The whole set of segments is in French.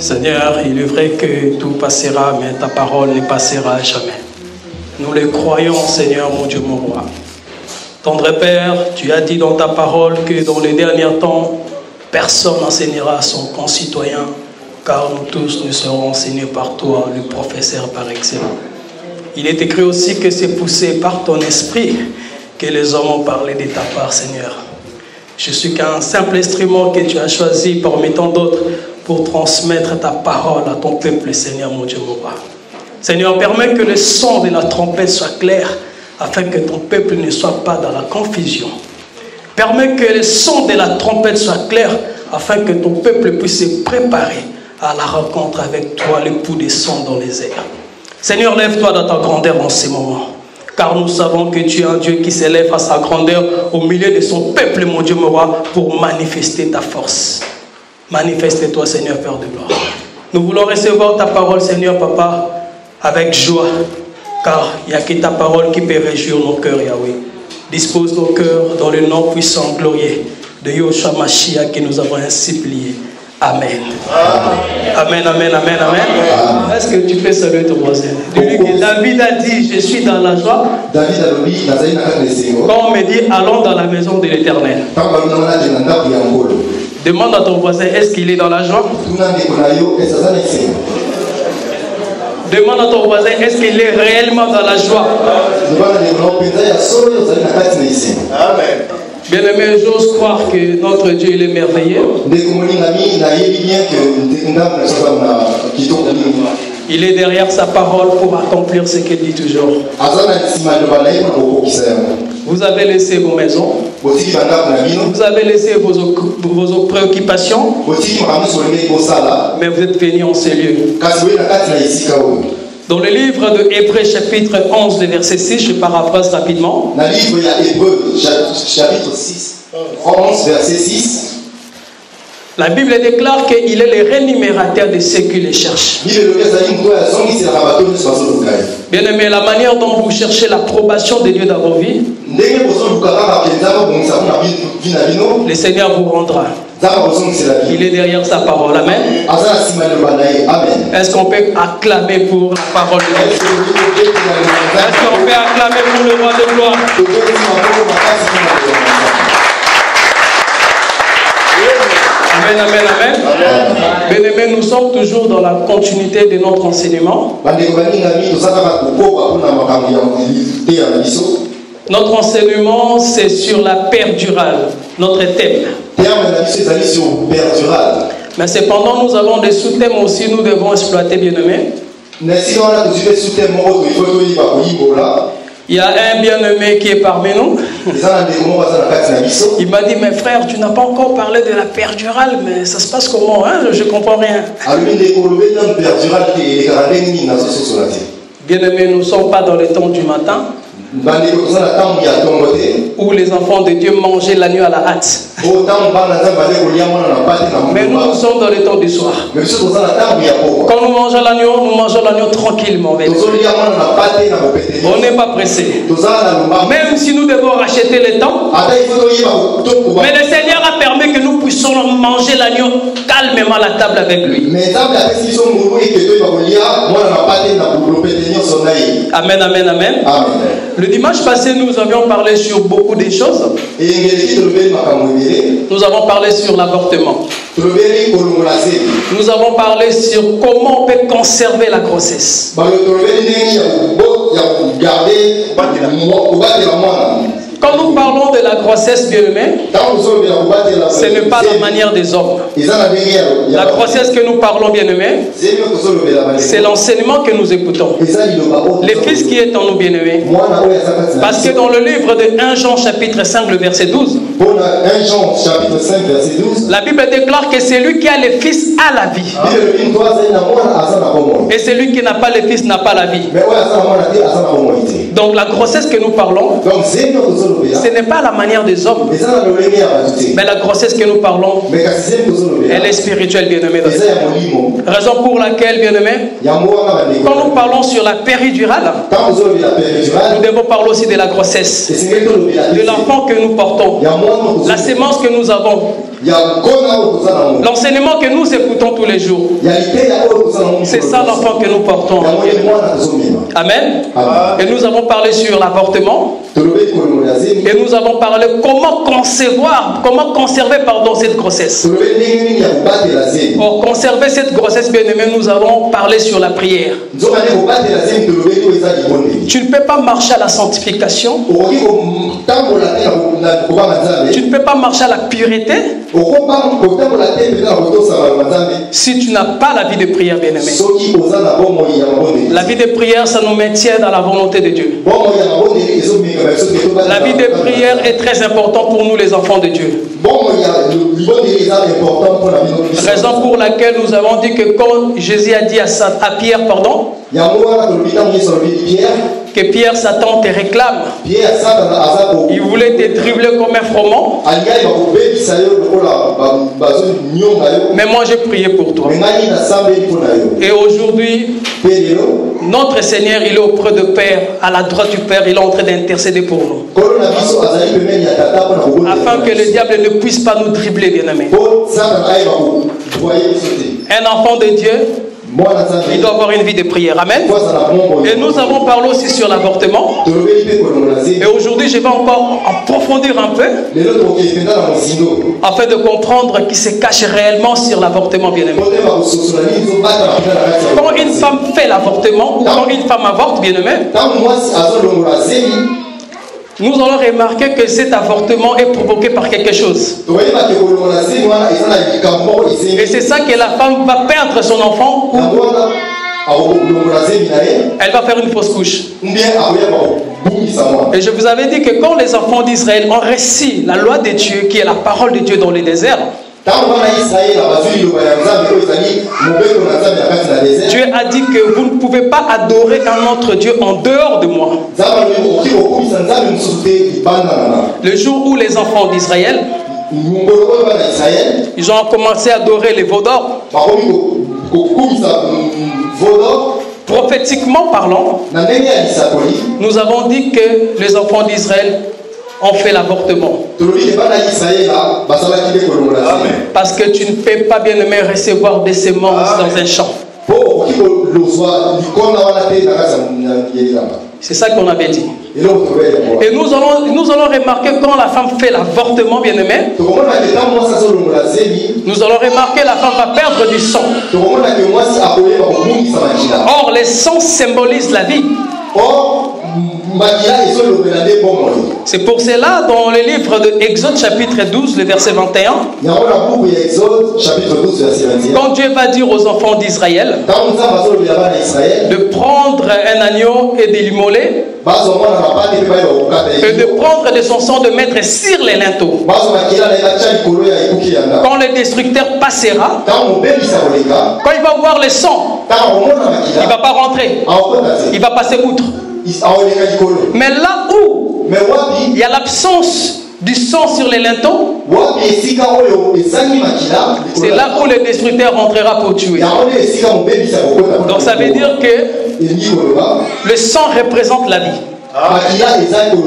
Seigneur, il est vrai que tout passera, mais ta parole ne passera jamais. Nous le croyons, Seigneur, mon Dieu, mon roi. Tendre Père, tu as dit dans ta parole que dans les derniers temps, personne n'enseignera à son concitoyen, car nous tous nous serons enseignés par toi, le professeur par excellence. Il est écrit aussi que c'est poussé par ton esprit que les hommes ont parlé de ta part, Seigneur. Je suis qu'un simple instrument que tu as choisi parmi tant d'autres pour transmettre ta parole à ton peuple, Seigneur, mon Dieu, mon roi. Seigneur, permets que le son de la trompette soit clair, afin que ton peuple ne soit pas dans la confusion. Permets que le son de la trompette soit clair, afin que ton peuple puisse se préparer à la rencontre avec toi, l'époux des sons dans les airs. Seigneur, lève-toi dans ta grandeur en ces moments, car nous savons que tu es un Dieu qui s'élève à sa grandeur au milieu de son peuple, mon Dieu, mon roi, pour manifester ta force. Manifeste-toi, Seigneur, Père de gloire. Nous voulons recevoir ta parole, Seigneur, Papa, avec joie, car il n'y a que ta parole qui peut réjouir nos cœurs, Yahweh. Dispose nos cœurs dans le nom puissant, glorieux de Yoshua Mashiach que nous avons ainsi plié. Amen. Amen, amen, amen, amen. Est-ce que tu peux saluer ton voisin? Dis-lui que David a dit, je suis dans la joie. Quand on me dit, allons dans la maison de l'Éternel. Demande à ton voisin, est-ce qu'il est dans la joie? Demande à ton voisin, est-ce qu'il est réellement dans la joie? Amen. Bien-aimé, j'ose croire que notre Dieu il est merveilleux. Il est derrière sa parole pour accomplir ce qu'il dit toujours. Vous avez laissé vos maisons. Vous avez laissé vos préoccupations. Mais vous êtes venus en ces lieux. Dans le livre de Hébreux chapitre 11, verset 6, je paraphrase rapidement. Dans le livre de Hébreux chapitre 6, 11, verset 6. La Bible déclare qu'il est le rémunérateur de ceux qui le cherchent. Bien aimé, la manière dont vous cherchez l'approbation de Dieu dans vos vies, le Seigneur vous rendra. Il est derrière sa parole. Amen. Est-ce qu'on peut acclamer pour la parole de Dieu? Est-ce qu'on peut acclamer pour le roi de gloire? Amen, amen, amen. Bien-aimés, nous sommes toujours dans la continuité de notre enseignement. Notre enseignement, c'est sur la perdurale, notre thème. Mais cependant, nous avons des sous-thèmes aussi, nous devons exploiter, bien-aimés. Il y a un bien-aimé qui est parmi nous. Il m'a dit, mais frère, tu n'as pas encore parlé de la perdurale, mais ça se passe comment, hein? Je ne comprends rien. Bien-aimé, nous ne sommes pas dans le temps du matin où les enfants de Dieu mangeaient la nuit à la hâte. Mais nous sommes dans le temps du soir. Quand nous mangeons l'agneau tranquillement. On n'est pas pressé. Même si nous devons racheter le temps, mais le Seigneur a permis que nous puissions manger l'agneau calmement à la table avec lui. Amen, amen, amen. Le dimanche passé, nous avions parlé sur beaucoup de choses. Nous avons parlé sur l'avortement. Nous avons parlé sur comment on peut conserver la grossesse. Quand nous parlons de la grossesse, bien-aimée, ce n'est pas la manière des hommes. La grossesse que nous parlons, bien-aimée, c'est l'enseignement que nous écoutons. Le Fils qui est en nous, bien-aimés. Parce que dans le livre de 1 Jean chapitre 5, le verset 12, la Bible déclare que celui qui a le Fils a la vie. Et celui qui n'a pas le Fils n'a pas la vie. Donc la grossesse que nous parlons, ce n'est pas la manière des hommes. Mais la grossesse que nous parlons, elle est spirituelle, bien-aimé. Raison pour laquelle, bien-aimé, quand nous parlons sur la péridurale, nous devons parler aussi de la grossesse, de l'enfant que nous portons, la sémence que nous avons, l'enseignement que nous écoutons tous les jours. C'est ça l'enfant que nous portons. Amen. Et nous avons parlé sur l'avortement. Et nous avons parlé comment concevoir, comment conserver cette grossesse. Pour conserver cette grossesse, bien-aimé, nous avons parlé sur la prière. Tu ne peux pas marcher à la sanctification. Tu ne peux pas marcher à la pureté si tu n'as pas la vie de prière, bien-aimé. La vie de prière, ça nous maintient dans la volonté de Dieu. La vie de prière est très importante pour nous, les enfants de Dieu. Raison pour laquelle nous avons dit que quand Jésus a dit à Pierre, que Pierre, Satan te réclame. Il voulait te dribbler comme un froment. Mais moi j'ai prié pour toi. Et aujourd'hui, notre Seigneur, il est auprès de Père, à la droite du Père, il est en train d'intercéder pour nous. Afin que le diable ne puisse pas nous dribbler, bien-aimés. Un enfant de Dieu, il doit avoir une vie de prière. Amen. Et nous avons parlé aussi sur l'avortement. Et aujourd'hui, je vais encore approfondir un peu afin de comprendre ce qui se cache réellement sur l'avortement, bien-aimé. Quand une femme fait l'avortement ou quand une femme avorte, bien-aimé, nous allons remarquer que cet avortement est provoqué par quelque chose. Et c'est ça que la femme va perdre son enfant. Elle va faire une fausse couche. Et je vous avais dit que quand les enfants d'Israël ont reçu la loi de Dieu, qui est la parole de Dieu dans le désert, Dieu a dit que vous ne pouvez pas adorer un autre Dieu en dehors de moi. Le jour où les enfants d'Israël, ils ont commencé à adorer les veaux d'or, prophétiquement parlant, nous avons dit que les enfants d'Israël ont fait l'avortement. Parce que tu ne peux pas, bien aimé, recevoir des semences dans un champ. C'est ça qu'on avait dit. Et nous allons remarquer quand la femme fait l'avortement, bien aimé, nous allons remarquer la femme va perdre du sang. Or, le sang symbolise la vie. C'est pour cela, dans le livre de Exode chapitre 12, le verset 21, quand Dieu va dire aux enfants d'Israël de prendre un agneau et de l'immoler, et de prendre de son sang de mettre sur les linteaux, quand le destructeur passera, quand il va voir le sang, il ne va pas rentrer, il va passer outre. Mais là où il y a l'absence du sang sur les linteaux, c'est là où le destructeur rentrera pour tuer. Donc ça veut dire que le sang représente la vie.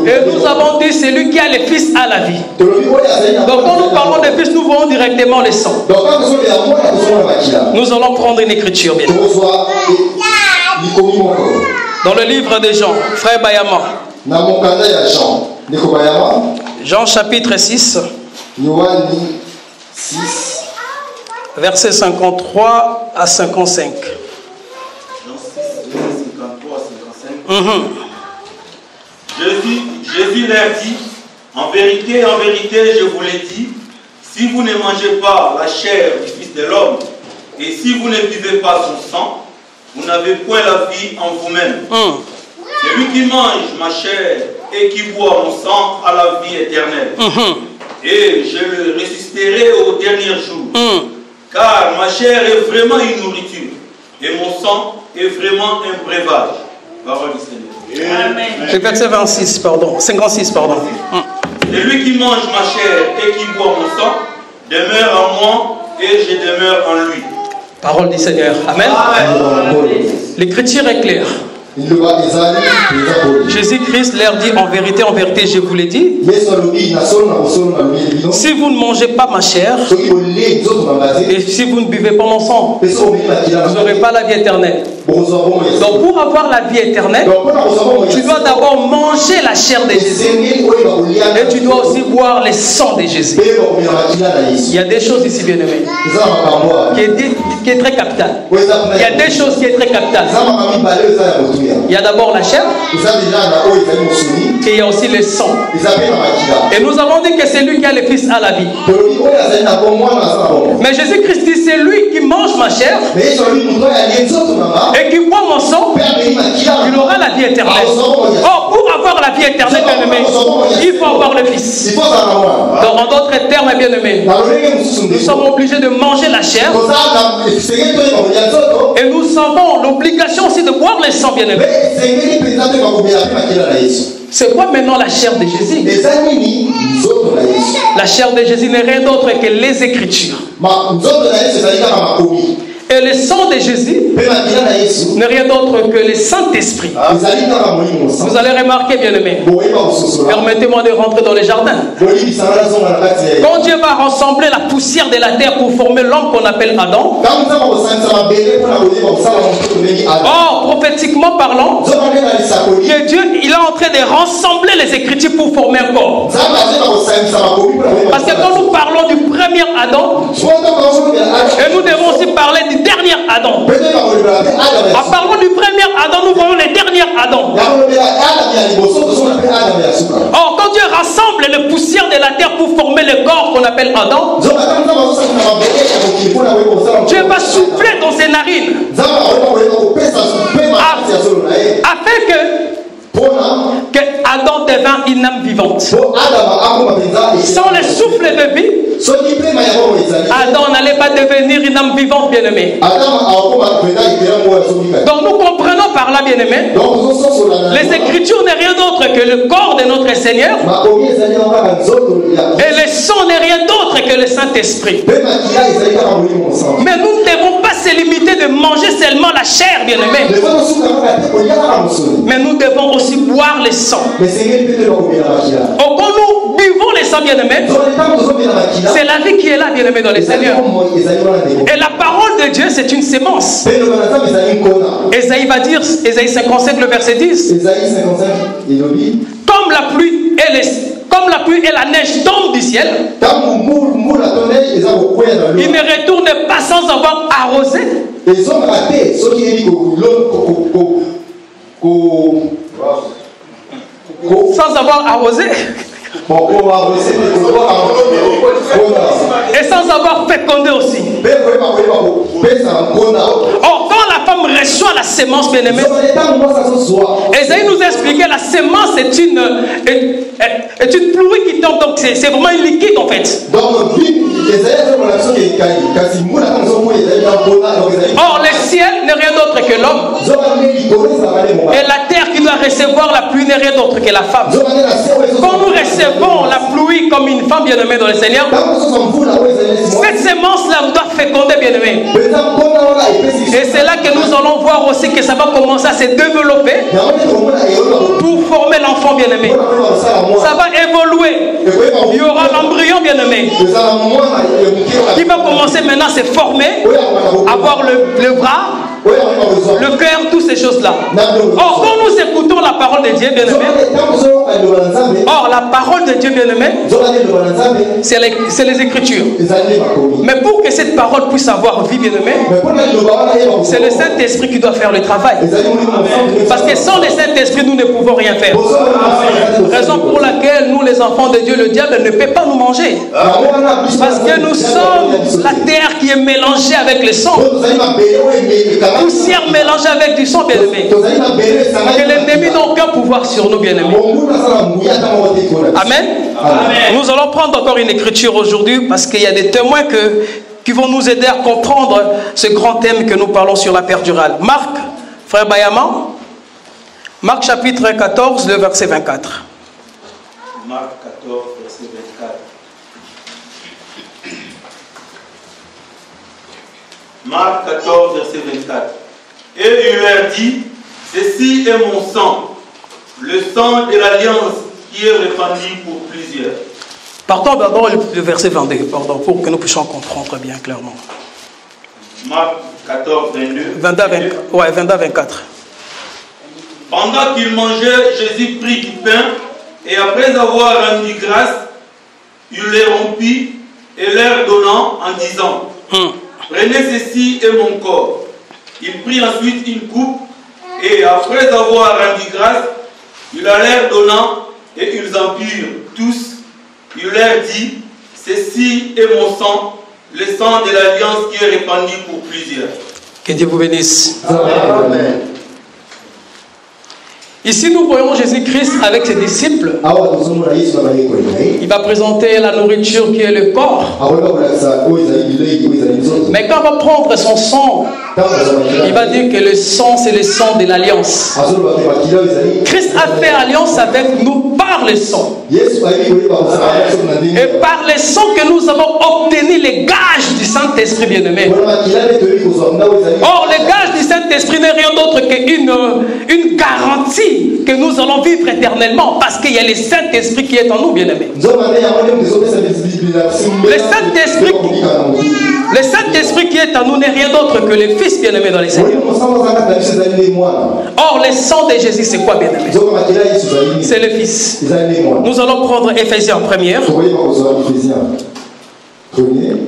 Et nous avons dit celui qui a le fils a la vie. Donc quand nous parlons de fils, nous voyons directement le sang. Nous allons prendre une écriture bien. Dans le livre de Jean, frère Bayama. Jean chapitre 6. Versets 53 à 55. Jean 6, versets 53 à 55. Jésus leur dit, en vérité, je vous l'ai dit, si vous ne mangez pas la chair du Fils de l'homme, et si vous ne buvez pas son sang, vous n'avez point la vie en vous-même. Celui qui mange ma chair et qui boit mon sang a la vie éternelle. Et je le ressusciterai au dernier jour. Car ma chair est vraiment une nourriture, et mon sang est vraiment un breuvage. Parole du Seigneur. Amen. Le verset 56, pardon. 56, pardon. Celui qui mange ma chair et qui boit mon sang demeure en moi et je demeure en lui. Parole du Seigneur. Amen. L'écriture est claire. Jésus-Christ leur dit en vérité, je vous l'ai dit. Si vous ne mangez pas ma chair et si vous ne buvez pas mon sang, vous n'aurez pas la vie éternelle. Donc pour avoir la vie éternelle, tu dois d'abord manger la chair de Jésus et tu dois aussi boire le sang de Jésus. Il y a des choses ici, bien aimés, qui est très capitale. Il y a des choses qui est très capitales. Il y a d'abord la chair et il y a aussi le sang. Et nous avons dit que c'est lui qui a le Fils à la vie. Mais Jésus-Christ dit c'est lui qui mange ma chair et qui boit mon sang, il aura la vie éternelle. Or, pour avoir la vie éternelle, bien aimé, il faut avoir le Fils. Donc, en d'autres termes, bien aimé, nous sommes obligés de manger la chair et nous avons l'obligation aussi de boire le sang, bien aimé. C'est quoi maintenant la chair de Jésus? La chair de Jésus n'est rien d'autre que les Écritures. Et le sang de Jésus n'est rien d'autre que le Saint-Esprit. Vous allez remarquer, bien aimé. Permettez-moi de rentrer dans le jardin. Quand Dieu va rassembler la poussière de la terre pour former l'homme qu'on appelle Adam. Or, prophétiquement parlant, que Dieu il est en train de rassembler les Écritures pour former un corps. Parce que quand nous parlons du premier Adam, et nous devons aussi parler du dernier Adam. En parlant du premier Adam, nous voyons le dernier Adam. Or, quand Dieu rassemble les poussières de la terre pour former le corps qu'on appelle Adam, Dieu va souffler dans ses narines afin que Adam devint une âme vivante. Sans le souffle de vie, Adam n'allait pas devenir une âme vivante, bien-aimé. Donc nous comprenons par là, bien-aimé, les Écritures n'est rien d'autre que le corps de notre Seigneur et le sang n'est rien d'autre que le Saint-Esprit. Mais nous ne devons pas se limiter de manger seulement la chair, bien-aimé, mais nous devons aussi boire le sang. Quand nous buvons le sang, bien-aimé, c'est la vie qui est là, bien-aimé, dans le Seigneur. Et la parole de Dieu, c'est une sémence. Esaïe va dire, Esaïe 55, le verset 10, comme la pluie et la neige tombent du ciel, il ne retourne pas sans avoir arrosé. Sans avoir arrosé. Et sans avoir fécondé aussi. Or, quand la femme reçoit la sémence, bien-aimée, Esaïe nous a expliqué la sémence est une pluie qui tombe, donc c'est vraiment un liquide en fait. Or, le ciel n'est rien d'autre que l'homme. Et la terre qui doit recevoir la pluie n'est rien d'autre que la femme. Quand nous recevons la pluie comme une femme bien-aimée dans le Seigneur, cette sémence-là doit féconder, bien-aimé. Et c'est là que nous allons voir aussi que ça va commencer à se développer pour former l'enfant bien-aimé. Ça va évoluer. Il y aura l'embryon bien-aimé qui va commencer maintenant à se former, avoir le bras, le cœur, toutes ces choses-là. Or, quand nous écoutons la parole de Dieu, bien-aimé, or, la parole de Dieu, bien-aimé, c'est les Écritures. Mais pour que cette parole puisse avoir vie, bien-aimé, c'est le Saint-Esprit qui doit faire le travail. Parce que sans le Saint-Esprit, nous ne pouvons rien faire. Raison pour laquelle nous, les enfants de Dieu, le diable ne peut pas nous manger. Parce que nous sommes la terre qui est mélangée avec le sang. Poussière mélangée avec du sang, bien-aimé. Que l'ennemi n'a aucun pouvoir sur nous, bien-aimés. Amen. Nous allons prendre encore une écriture aujourd'hui parce qu'il y a des témoins qui vont nous aider à comprendre ce grand thème que nous parlons sur la perdurale. Marc, frère Bayama, Marc chapitre 14, le verset 24. Marc 14, Marc 14, verset 24. Et il leur dit, ceci est mon sang, le sang de l'alliance qui est répandu pour plusieurs. Partons d'abord le verset 22, pardon, pour que nous puissions comprendre bien clairement. Marc 14, 22. 22 à 24. Pendant qu'il mangeait, Jésus prit du pain et après avoir rendu grâce, il les rompit et leur donnant en disant, prenez ceci est mon corps. Il prit ensuite une coupe et après avoir rendu grâce, il la leur donnant et ils en burent tous. Il leur dit, ceci est mon sang, le sang de l'alliance qui est répandu pour plusieurs. Que Dieu vous bénisse. Amen. Ici, nous voyons Jésus-Christ avec ses disciples. Il va présenter la nourriture qui est le corps. Mais quand on va prendre son sang, il va dire que le sang, c'est le sang de l'alliance. Christ a fait alliance avec nous par le sang. Et par le sang que nous avons obtenu les gages du Saint-Esprit bien-aimé. Or, le gage du Saint-Esprit n'est rien d'autre qu'une garantie que nous allons vivre éternellement parce qu'il y a le Saint-Esprit qui est en nous, bien-aimés. Le Saint-Esprit qui est en nous n'est rien d'autre que le Fils bien-aimé dans les Seigneurs. Or, le sang de Jésus, c'est quoi, bien-aimé? C'est le Fils. Nous allons prendre Éphésiens première.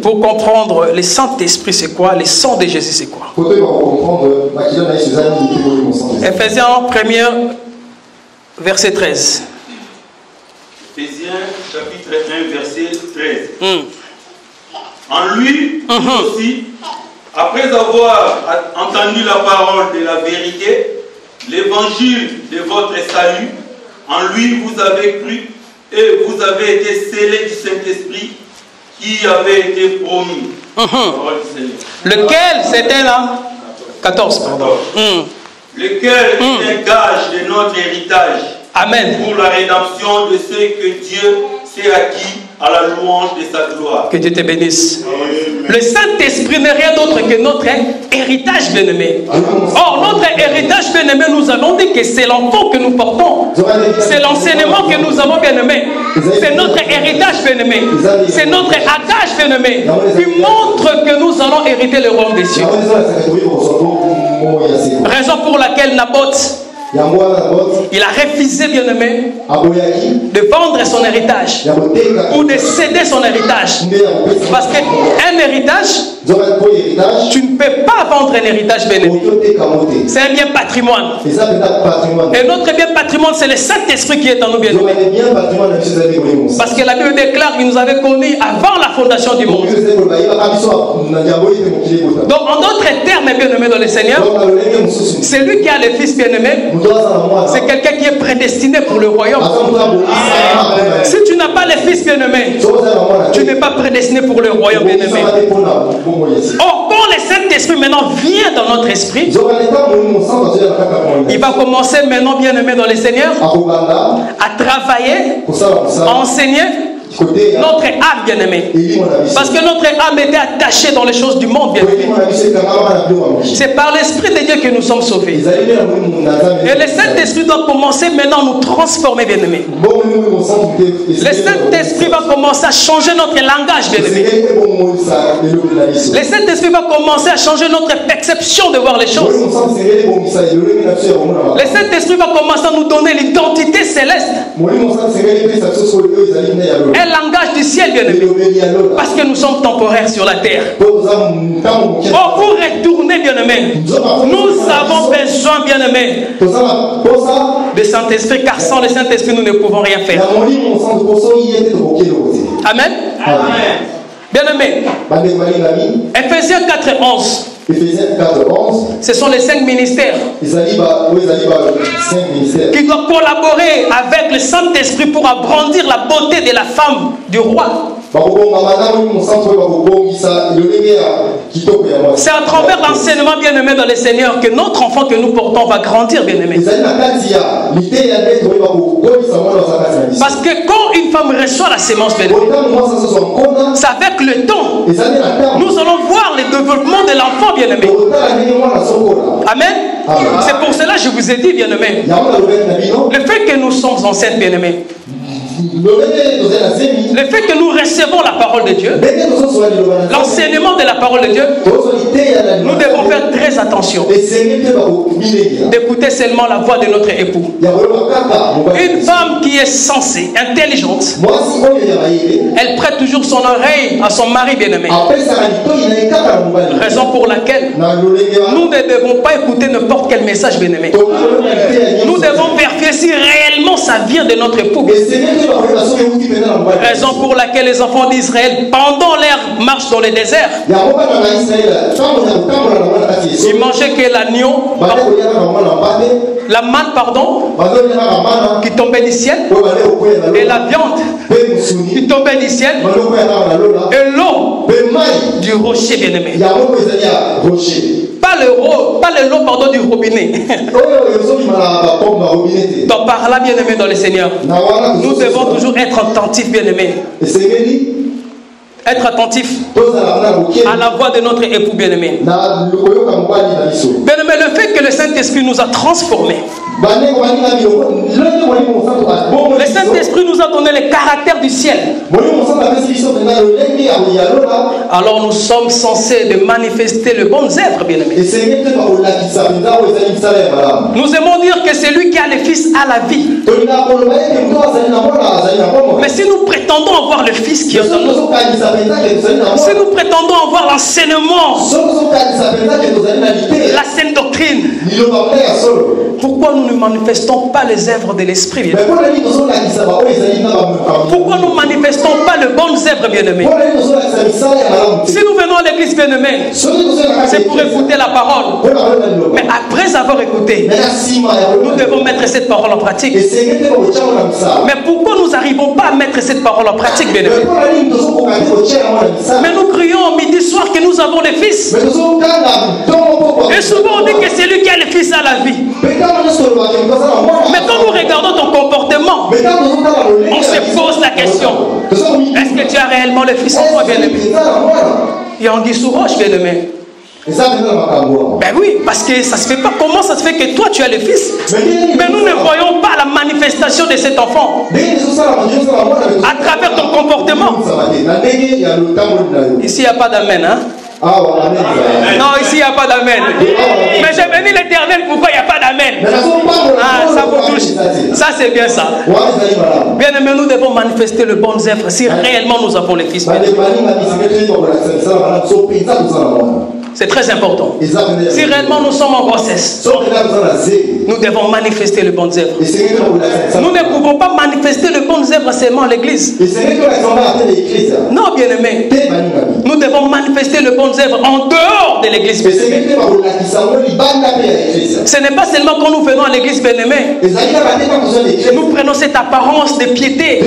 Pour comprendre le Saint-Esprit, c'est quoi? Le sang de Jésus, c'est quoi? Éphésiens 1er, verset 13. Éphésiens chapitre 1, verset 13. En lui aussi, après avoir entendu la parole de la vérité, l'évangile de votre salut, en lui vous avez cru et vous avez été scellés du Saint-Esprit qui avait été promis. Lequel c'était là? 14, pardon. Lequel est un gage de notre héritage. Amen. Pour la rédemption de ceux que Dieu s'est acquis à la louange de sa gloire. Que Dieu te bénisse. Amen. Le Saint-Esprit n'est rien d'autre que notre héritage bien-aimé. Or, notre héritage bien-aimé, nous avons dit que c'est l'enfant que nous portons. C'est l'enseignement que nous avons bien-aimé. C'est notre héritage bien-aimé. C'est notre bagage bien-aimé qui montre que nous allons hériter le royaume des cieux. Raison pour laquelle Naboth, il a refusé, bien-aimé, de vendre son héritage ou de céder son héritage. Parce qu'un héritage, tu ne peux pas vendre un héritage, bien-aimé. C'est un bien patrimoine. Et notre bien patrimoine, c'est le Saint-Esprit qui est en nous, bien-aimé. Parce que la Bible déclare qu'il nous avait connus avant la fondation du monde. Donc, en d'autres termes, bien-aimé dans le Seigneur, c'est lui qui a le Fils, bien-aimé. C'est quelqu'un qui est prédestiné pour le royaume. Si tu n'as pas le Fils bien-aimé, tu n'es pas prédestiné pour le royaume bien-aimé. Or, quand le Saint-Esprit maintenant vient dans notre esprit, il va commencer maintenant, bien-aimé dans le Seigneur, à travailler, à enseigner notre âme bien-aimée. Parce que notre âme était attachée dans les choses du monde bien-aimé. C'est par l'Esprit de Dieu que nous sommes sauvés. Et le Saint-Esprit doit commencer maintenant à nous transformer bien-aimé. Le Saint-Esprit va commencer à changer notre langage bien-aimé. Le Saint-Esprit va commencer à changer notre perception de voir les choses. Le Saint-Esprit va commencer à nous donner l'identité céleste. Un langage du ciel, bien-aimé. Parce que nous sommes temporaires sur la terre. Oh, pour retourner, bien-aimé, nous avons besoin, bien-aimé, de Saint-Esprit, car sans le Saint-Esprit, nous ne pouvons rien faire. Amen. Bien-aimé, Éphésiens 4 et 11. Ce sont les 5 ministères qui doivent collaborer avec le Saint-Esprit pour agrandir la beauté de la femme du roi. C'est à travers l'enseignement, bien-aimé dans les Seigneurs, que notre enfant que nous portons va grandir, bien-aimé. Parce que quand une femme reçoit la sémence, bien-aimé, c'est avec le temps, nous allons voir le développement de l'enfant, bien-aimé. Amen. C'est pour cela que je vous ai dit, bien-aimé, le fait que nous sommes enceintes, bien-aimé, le fait que nous recevons la parole de Dieu, l'enseignement de la parole de Dieu, nous devons faire très attention d'écouter seulement la voix de notre époux. Une femme qui est sensée, intelligente, elle prête toujours son oreille à son mari bien-aimé. Raison pour laquelle nous ne devons pas écouter n'importe quel message bien-aimé. Nous devons vérifier si réellement ça vient de notre époux. Raison pour laquelle les enfants d'Israël, pendant leur marche dans le désert, ils mangeaient que l'agneau, la manne, pardon, qui tombait du ciel, et la viande qui tombait du ciel, et l'eau du rocher, bien-aimé. Pas l'eau, pardon, du robinet. Donc par là, bien-aimé dans le Seigneur, nous devons toujours être attentifs, bien-aimé. Être attentif à la voix de notre époux bien-aimé. Bien-aimé, le fait que le Saint-Esprit nous a transformés, le Saint-Esprit nous a donné le caractère du ciel. Alors nous sommes censés de manifester le bon œuvre, bien-aimé. Nous aimons dire que celui qui a le Fils a la vie. Mais si nous prétendons avoir le Fils qui est en nous, si nous prétendons avoir l'enseignement, la saine doctrine, pourquoi nous ne manifestons pas les œuvres de l'Esprit? Pourquoi nous ne manifestons pas les bonnes œuvres, bien-aimés? Si nous venons à l'église, bien-aimés, c'est pour écouter la parole. Mais après avoir écouté, nous devons mettre cette parole en pratique. Mais pourquoi nous n'arrivons pas à mettre cette parole en pratique, bien-aimés? Mais nous crions midi soir que nous avons le Fils. Et souvent on dit que c'est lui qui a le Fils à la vie. Mais quand nous regardons ton comportement, on se pose la question: est-ce que tu as réellement le Fils en toi, bien-aimé? Et on dit sous roche, bien-aimé. Ben oui, parce que ça se fait pas. Comment ça se fait que toi tu as le Fils, mais nous ne voyons pas la manifestation de cet enfant à travers ton comportement? Ici il n'y a pas d'amen, hein? Non, ici il n'y a pas d'amen. Mais j'ai béni l'Éternel, pourquoi il n'y a pas d'amen? Ah, ça vous touche. Ça c'est bien ça. Bien aimé, nous devons manifester le bon œuvre si réellement nous avons le Fils. C'est très important. Si réellement nous sommes en grossesse, nous devons manifester le bon œuvre. Nous ne pouvons pas manifester le bon œuvre seulement à l'église. Non, bien aimé. Nous devons manifester le bon œuvre en dehors de l'église. Ce n'est pas seulement quand nous venons à l'église, bien aimé, nous prenons cette apparence de piété.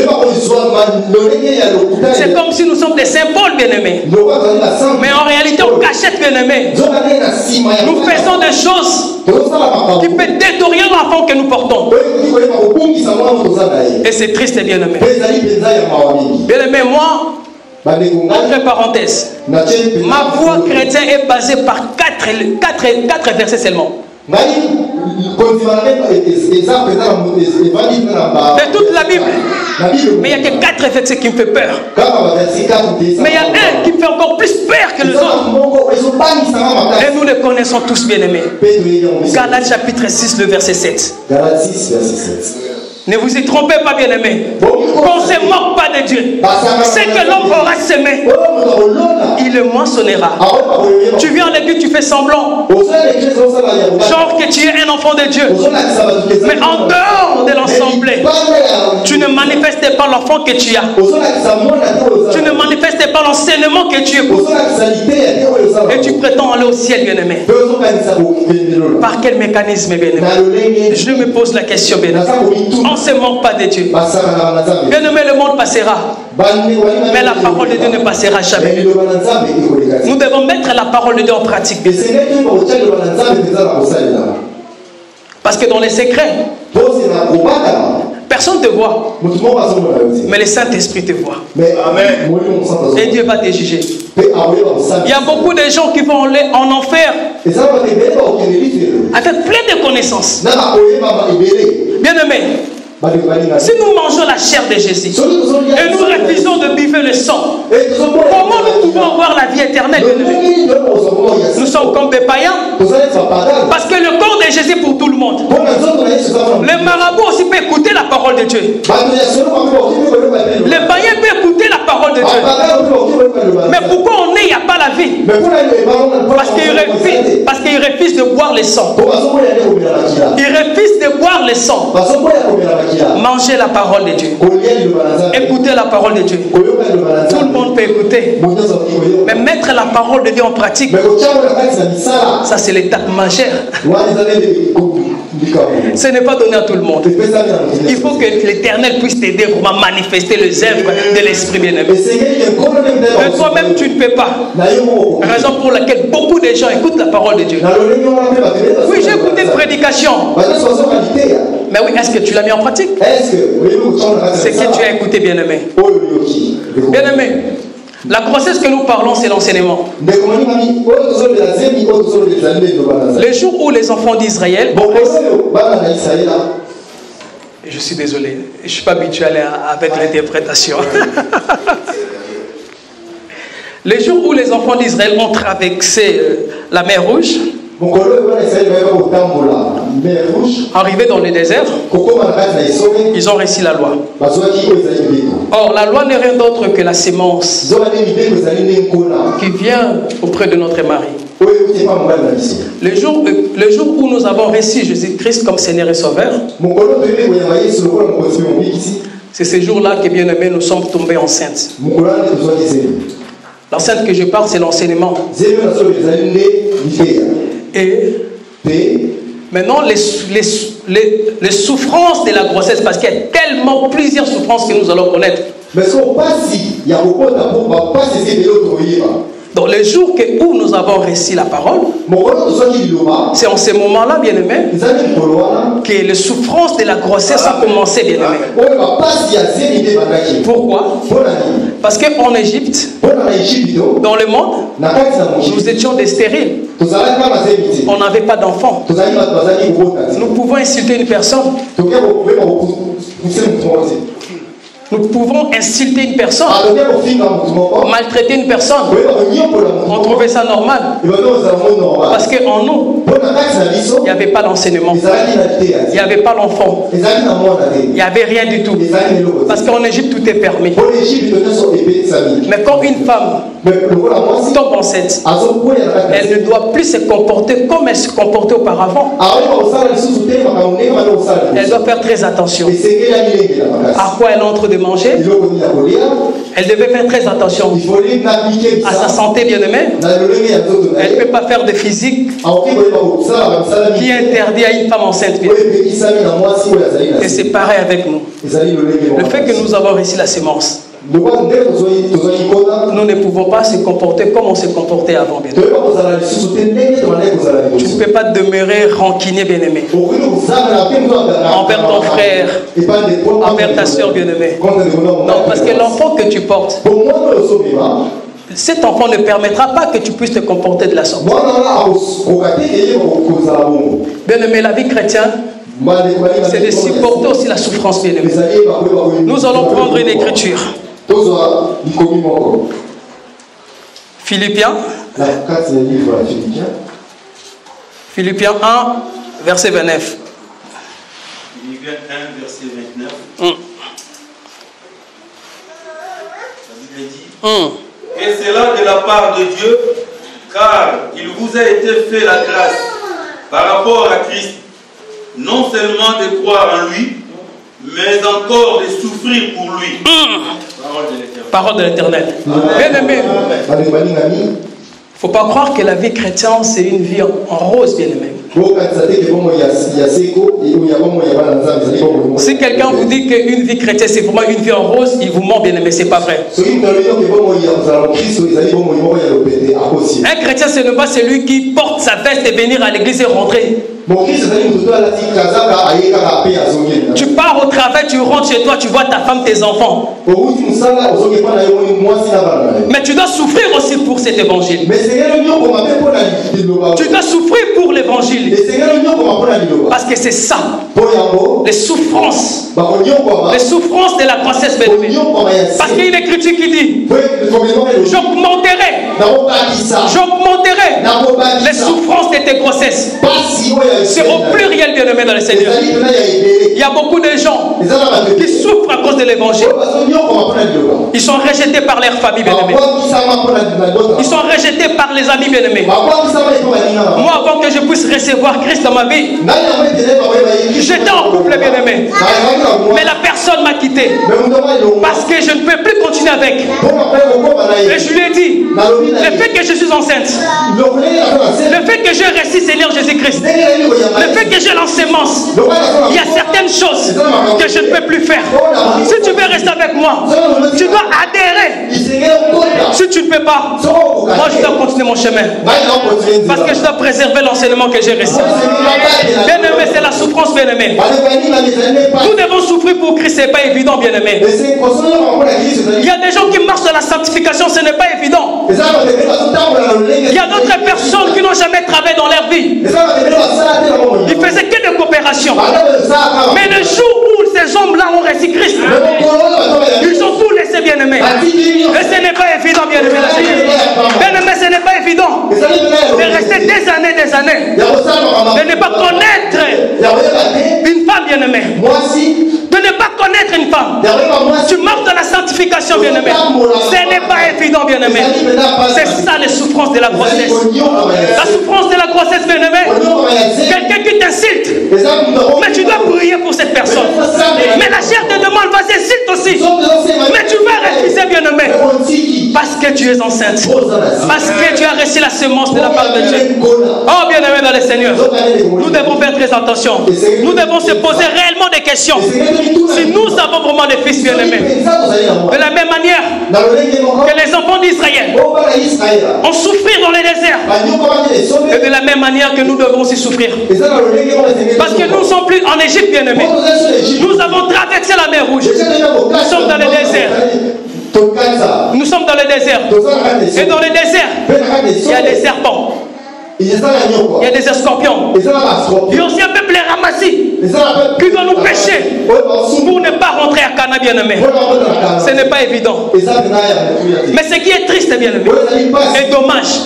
C'est comme si nous sommes des symboles, bien aimés. Mais en réalité, on cachette, bien aimé. Nous faisons des choses qui peuvent détruire l'enfant que nous portons. Et c'est triste, bien aimé. Bien aimé, moi, entre parenthèses, ma foi chrétienne est basée par 4 versets seulement. De toute la Bible. Mais il n'y a que 4 versets qui me font peur. Mais il y a un qui me fait encore plus peur que les autres. Et nous le connaissons tous, bien aimés. Galates chapitre 6, le verset 7. Galates 6, verset 7. Ne vous y trompez pas, bien aimés. Qu'on ne se moque pas de Dieu. C'est que l'homme aura semé, il le moissonnera. Tu viens à l'église, tu fais semblant, genre que tu es un enfant de Dieu. Mais en dehors de l'assemblée, tu ne manifestes pas l'enfant que tu as. Tu ne manifestes pas dans l'enseignement que tu écoutes. Et tu prétends aller au ciel, bien-aimé. Par quel mécanisme, bien-aimé? Je me pose la question, bien-aimé. On ne se moque pas de Dieu. Bien-aimé, le monde passera. Mais la parole de Dieu ne passera jamais. Nous devons mettre la parole de Dieu en pratique. Parce que dans les secrets, personne ne te voit. Mais le Saint-Esprit te voit. Amen. Et Dieu va te juger. Il y a beaucoup de gens qui vont aller en enfer avec plein de connaissances. Bien-aimé, si nous mangeons la chair de Jésus et nous refusons de buvir le sang, comment nous pouvons avoir la vie éternelle? Nous sommes comme des païens. Parce que le corps de Jésus est pour tout le monde. Le marabout aussi peut écouter la parole de Dieu. Le païen peut écouter la parole de Dieu. Mais pourquoi on est, il n'y a pas la vie? Parce qu'il refuse de boire le sang. Il refuse de boire le sang. Manger la parole de Dieu. Écouter la parole de Dieu. Tout le monde peut écouter. Mais mettre la parole de Dieu en pratique, ça c'est l'étape majeure. Ce n'est pas donné à tout le monde. Il faut que l'Éternel puisse t'aider pour manifester les œuvres de l'Esprit bien-aimé. Mais toi-même tu ne peux pas. Raison pour laquelle beaucoup de gens écoutent la parole de Dieu. Oui, j'ai écouté une prédication. Mais oui, est-ce que tu l'as mis en pratique? C'est que tu as écouté, bien-aimé. Bien-aimé, la grossesse que nous parlons, c'est l'enseignement. Le jour où les enfants d'Israël... Je suis désolé, je ne suis pas habitué à aller avec l'interprétation. Le jour où les enfants d'Israël ont traversé la mer Rouge, arrivés dans le désert, ils ont reçu la loi. Or, la loi n'est rien d'autre que la sémence qui vient auprès de notre mari. Le jour où nous avons reçu Jésus-Christ comme Seigneur et Sauveur, c'est ce jour-là que, bien aimés, nous sommes tombés enceintes. L'enceinte que je parle, c'est l'enseignement. Et maintenant, les souffrances de la grossesse, parce qu'il y a tellement plusieurs souffrances que nous allons connaître. Dans les jours où nous avons reçu la parole, c'est en ce moment-là, bien aimé, que les souffrances de la grossesse ont commencé, bien aimé. Pourquoi? Parce qu'en Égypte, dans le monde, nous étions des stériles. On n'avait pas d'enfants. Nous pouvons insulter une personne. Nous pouvons insulter une personne, maltraiter une personne. On trouvait ça normal. Parce qu'en nous, il n'y avait pas l'enseignement. Il n'y avait pas l'enfant. Il n'y avait rien du tout. Parce qu'en Égypte, tout est permis. Mais quand une femme tombe enceinte, elle ne doit plus se comporter comme elle se comportait auparavant. Elle doit faire très attention. À quoi elle entre de manger? Elle devait faire très attention à sa santé, bien-aimée. Elle ne peut pas faire de physique qui interdit à une femme enceinte. Et c'est pareil avec nous. Le fait que nous avons reçu la sémence, nous ne pouvons pas se comporter comme on s'est comporté avant, bien-aimé. Tu ne peux pas demeurer rancunier, bien-aimé, envers ton frère, envers ta soeur, bien-aimée. Non, parce que l'enfant que tu portes, cet enfant ne permettra pas que tu puisses te comporter de la sorte. Bien-aimé, la vie chrétienne, c'est de supporter aussi la souffrance, bien-aimé. Nous allons prendre une écriture. Philippiens 1, verset 29. Philippiens 1, verset 29. La Bible dit, et c'est là de la part de Dieu, car il vous a été fait la grâce par rapport à Christ, non seulement de croire en lui, mais encore de souffrir pour lui. Parole de l'Éternel. Bien aimé. Il ne faut pas croire que la vie chrétienne, c'est une vie en rose, bien aimé. Si quelqu'un vous dit qu'une vie chrétienne, c'est vraiment une vie en rose, il vous ment, bien aimé, c'est pas vrai. Un chrétien, ce n'est pas celui qui porte sa veste et venir à l'église et rentrer. Tu pars au travail, tu rentres chez toi, tu vois ta femme, tes enfants. Mais tu dois souffrir aussi pour cet évangile. Tu dois souffrir pour l'évangile. Parce que c'est ça. Les souffrances. Les souffrances de la grossesse, bien-aimée. Parce qu'il y a une écriture qui dit: j'augmenterai les souffrances de tes grossesses. C'est au pluriel, bien-aimé, dans le Seigneur. Il y a beaucoup de gens qui souffrent à cause de l'évangile. Ils sont rejetés par leur famille, bien-aimés. Ils sont rejetés par les amis, bien-aimés. Moi, avant que je puisse recevoir Christ dans ma vie, j'étais en couple, bien-aimé. Mais la personne m'a quitté parce que je ne peux plus continuer avec. Et je lui ai dit, le fait que je suis enceinte, le fait que j'ai reçu Seigneur Jésus-Christ, le fait que j'ai l'ensémence, il y a certaines choses que je ne peux plus faire. Si tu veux rester avec moi, tu dois adhérer. Si tu ne peux pas, moi je dois continuer mon chemin. Parce que je dois préserver l'enseignement que j'ai reçu. Bien-aimé, c'est la souffrance, bien-aimé. Nous devons souffrir pour Christ, ce n'est pas évident, bien-aimé. Il y a des gens qui marchent dans la sanctification, ce n'est pas évident. Il y a d'autres personnes qui n'ont jamais travaillé dans leur vie. Ils faisaient que de coopération. Mais le jour où ces hommes-là ont reçu Christ, ils ont tout laissé, bien-aimé. Et ce n'est pas évident, bien-aimé. Bien-aimé, ce n'est pas évident de rester des années, de ne pas connaître une femme, bien-aimée. De ne pas connaître une femme. Tu marches dans la sanctification, bien-aimé. Ce n'est pas évident, bien-aimé. C'est ça les souffrances de la grossesse. La souffrance de la grossesse, bien-aimé. Quelqu'un qui t'insulte, mais tu dois prier pour cette personne. Mais la chair te demande, vas-y, insulte aussi. Mais tu vas refuser, bien-aimé. Parce que tu es enceinte. Parce que tu as reçu la semence de la part de Dieu. Oh, bien-aimé dans le Seigneur, nous devons faire très attention. Nous devons se poser réellement des questions. Si nous avons vraiment des fils bien-aimés, de la même manière que les enfants d'Israël ont souffert dans le désert, et de la même manière que nous devons aussi souffrir. Parce que nous ne sommes plus en Égypte, bien-aimés. Nous avons traversé la mer Rouge. Nous sommes dans le désert. Nous sommes dans le désert. Et dans le désert, il y a des serpents. Il y a des scorpions. Il y a aussi un peuple ramassé qui doit nous pêcher pour ne pas rentrer à Cana, bien-aimé. Ce n'est pas évident. Mais ce qui est triste, bien-aimé, et dommage,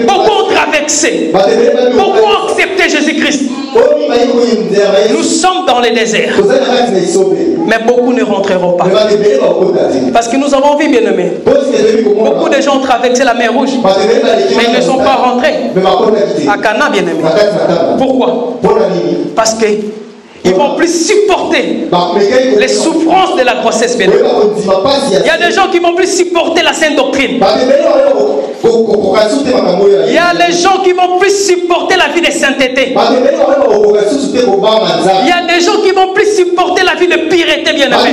beaucoup ont traversé, beaucoup ont accepté Jésus-Christ. Nous sommes dans le désert, mais beaucoup ne rentreront pas. Parce que nous avons vu, bien-aimés, beaucoup de gens ont traversé la mer Rouge, mais ils ne sont pas rentrés à Cana, bien-aimés. Pourquoi? Parce que ils ne vont plus supporter les souffrances de la grossesse, bien-aimé. Il y a des gens qui ne vont plus supporter la sainte doctrine. Il y a des gens qui ne vont plus supporter la vie de sainteté. Il y a des gens qui ne vont plus supporter la vie de piété, bien-aimé.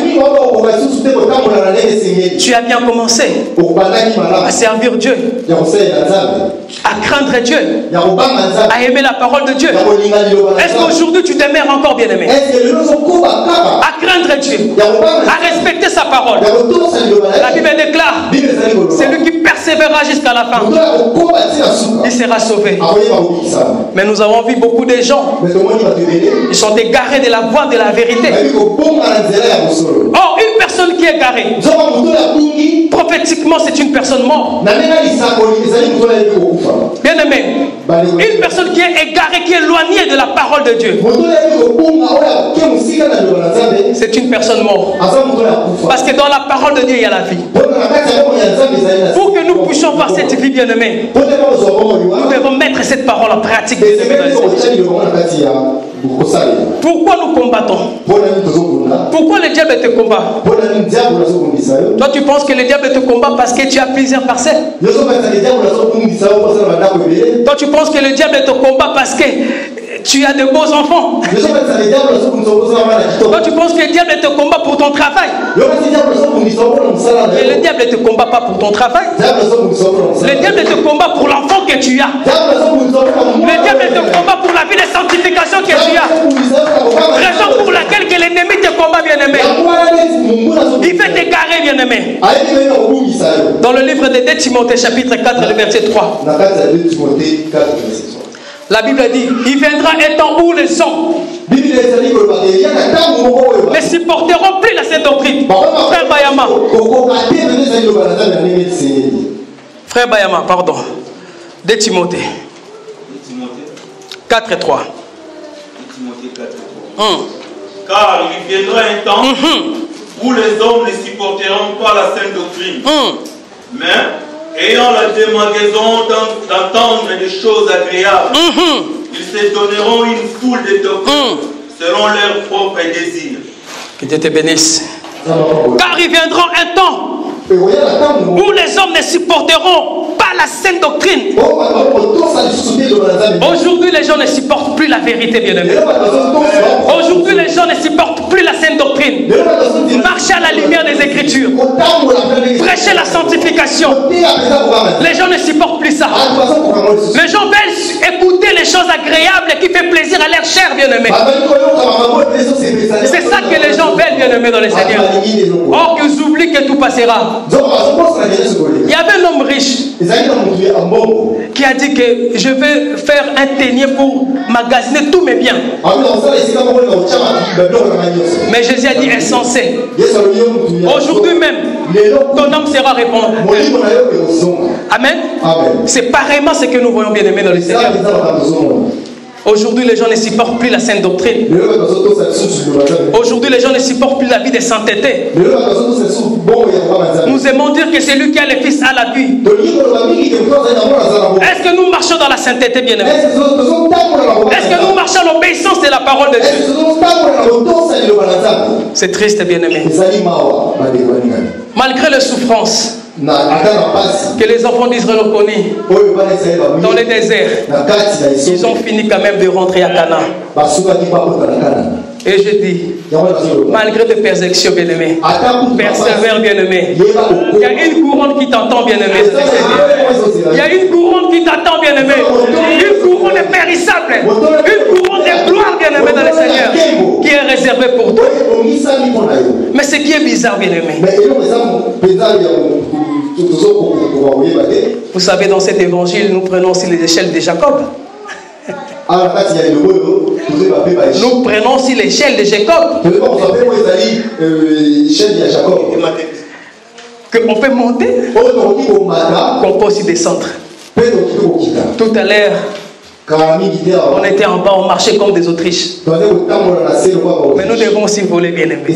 Tu as bien commencé à servir Dieu, à craindre Dieu, à aimer la parole de Dieu. Est-ce qu'aujourd'hui tu demeures encore, bien-aimé, à craindre Dieu, à respecter sa parole? La Bible déclare, celui qui persévérera jusqu'à la fin, il sera sauvé. Mais nous avons vu beaucoup de gens, ils sont égarés de la voie de la vérité. Or, une personne qui est égarée, prophétiquement, c'est une personne morte. Bien aimé, une personne qui est égarée, qui est éloignée de la parole de Dieu, c'est une personne morte. Parce que dans la parole de Dieu, il y a la vie. Pour que nous puissions voir cette vie, bien aimée, nous devons mettre cette parole en pratique. Pourquoi nous combattons? Pourquoi le diable te combat? Toi tu penses que le diable te combat parce que tu as plusieurs parcelles. Toi tu penses que le diable te combat parce que tu as de beaux enfants. Toi tu penses que le diable te combat pour ton travail. Mais le diable ne te combat pas pour ton travail. Le diable te combat pour l'enfant que tu as. Le diable te combat pour la vie de sanctification que tu as. Raison pour laquelle que l'ennemi te combat, bien-aimé. Il fait t'égarer, bien-aimé. Dans le livre de 2 Timothée chapitre 4, le verset 3. La Bible dit, il viendra un temps où les hommes ne supporteront plus la sainte doctrine. Frère Bayama. Frère Bayama, pardon. 2 Timothée 4 et 3. Car il viendra un temps où les hommes ne supporteront pas la sainte doctrine. Mais ayant la démangeaison d'entendre des choses agréables, ils se donneront une foule de doctrines selon leurs propres désirs. Que Dieu te bénisse. Car il viendra un temps où les hommes ne supporteront pas la sainte doctrine. Aujourd'hui, les gens ne supportent plus la vérité, bien-aimé. Aujourd'hui, les gens ne supportent plus la sainte doctrine. Marcher à la lumière des Écritures. Prêcher la sanctification. Les gens ne supportent plus ça. Les gens veulent écouter les choses agréables qui font plaisir à leur chair, bien-aimé. C'est ça que les gens veulent, bien-aimé, dans le Seigneur. Or, qu'ils oublient que tout passera. Il y avait un homme riche qui a dit que je vais faire un tenier pour magasiner tous mes biens. Mais Jésus a dit insensé. Aujourd'hui même, ton âme sera répandue. Amen. C'est pareillement ce que nous voyons, bien aimés, dans le Seigneur. Aujourd'hui, les gens ne supportent plus la sainte doctrine. Aujourd'hui, les gens ne supportent plus la vie de sainteté. Nous aimons dire que celui qui a le Fils a la vie. Est-ce que nous marchons dans la sainteté, bien-aimés? Est-ce que nous marchons en l'obéissance de la parole de Dieu? C'est triste, bien-aimés. Malgré les souffrances que les enfants d'Israël ont connues dans le désert, ils ont fini quand même de rentrer à Canaan. Et je dis, malgré des persécutions, bien-aimés, persévère, bien-aimés. Il y a une couronne qui t'entend, bien-aimé. Il y a une couronne qui t'attend, bien-aimé. Une couronne périssable. Une couronne de gloire, bien-aimé, dans le Seigneur, qui est réservée pour toi. Mais ce qui est bizarre, bien-aimé, vous savez, dans cet évangile, nous prenons aussi les échelles de Jacob. Nous prenons aussi l'échelle de Jacob. Qu'on peut monter, qu'on peut aussi descendre. Tout à l'heure, on était en bas, on marchait comme des Autriches. Mais nous devons aussi voler, bien aimés.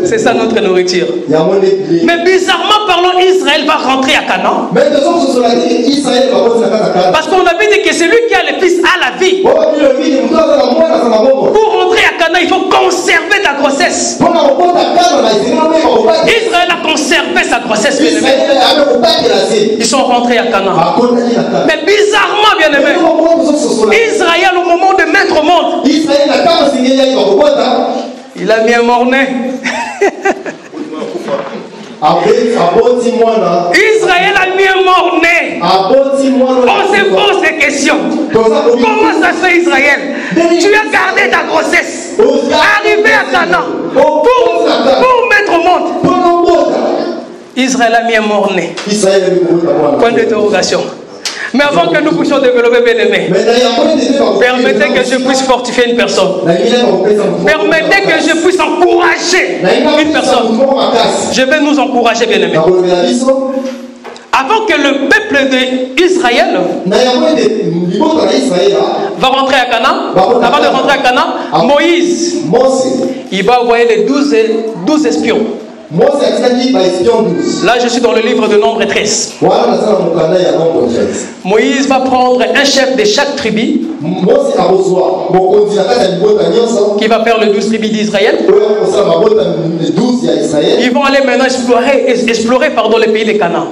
C'est ça notre nourriture. Mais bizarrement parlant, Israël va rentrer à Canaan. Parce qu'on avait dit que celui qui a le Fils a la vie. Pour rentrer à Canaan, il faut conserver ta grossesse. Israël a conservé sa grossesse, bien aimé. Ils sont rentrés à Canaan. Mais bizarrement, bien aimé, Israël, au moment de mettre au monde, il a mis un mort-né. Israël a mis un mort-né. On se pose des questions. Comment ça se fait, Israël? Tu as gardé ta grossesse, arrivé à Canaan, pour mettre au monde. Israël a mis un mort-né. Point d'interrogation. Mais avant que nous puissions développer, bien aimé, permettez que je puisse fortifier une personne. Permettez que je puisse encourager une personne. Je vais nous encourager, bien aimé. Avant que le peuple d'Israël va rentrer à Canaan, avant de rentrer à Canaan, Moïse, il va envoyer les 12 espions Là, je suis dans le livre de Nombre 13. Moïse va prendre un chef de chaque tribu qui va faire le 12 tribus d'Israël. Ils vont aller maintenant explorer le pays de Canaan.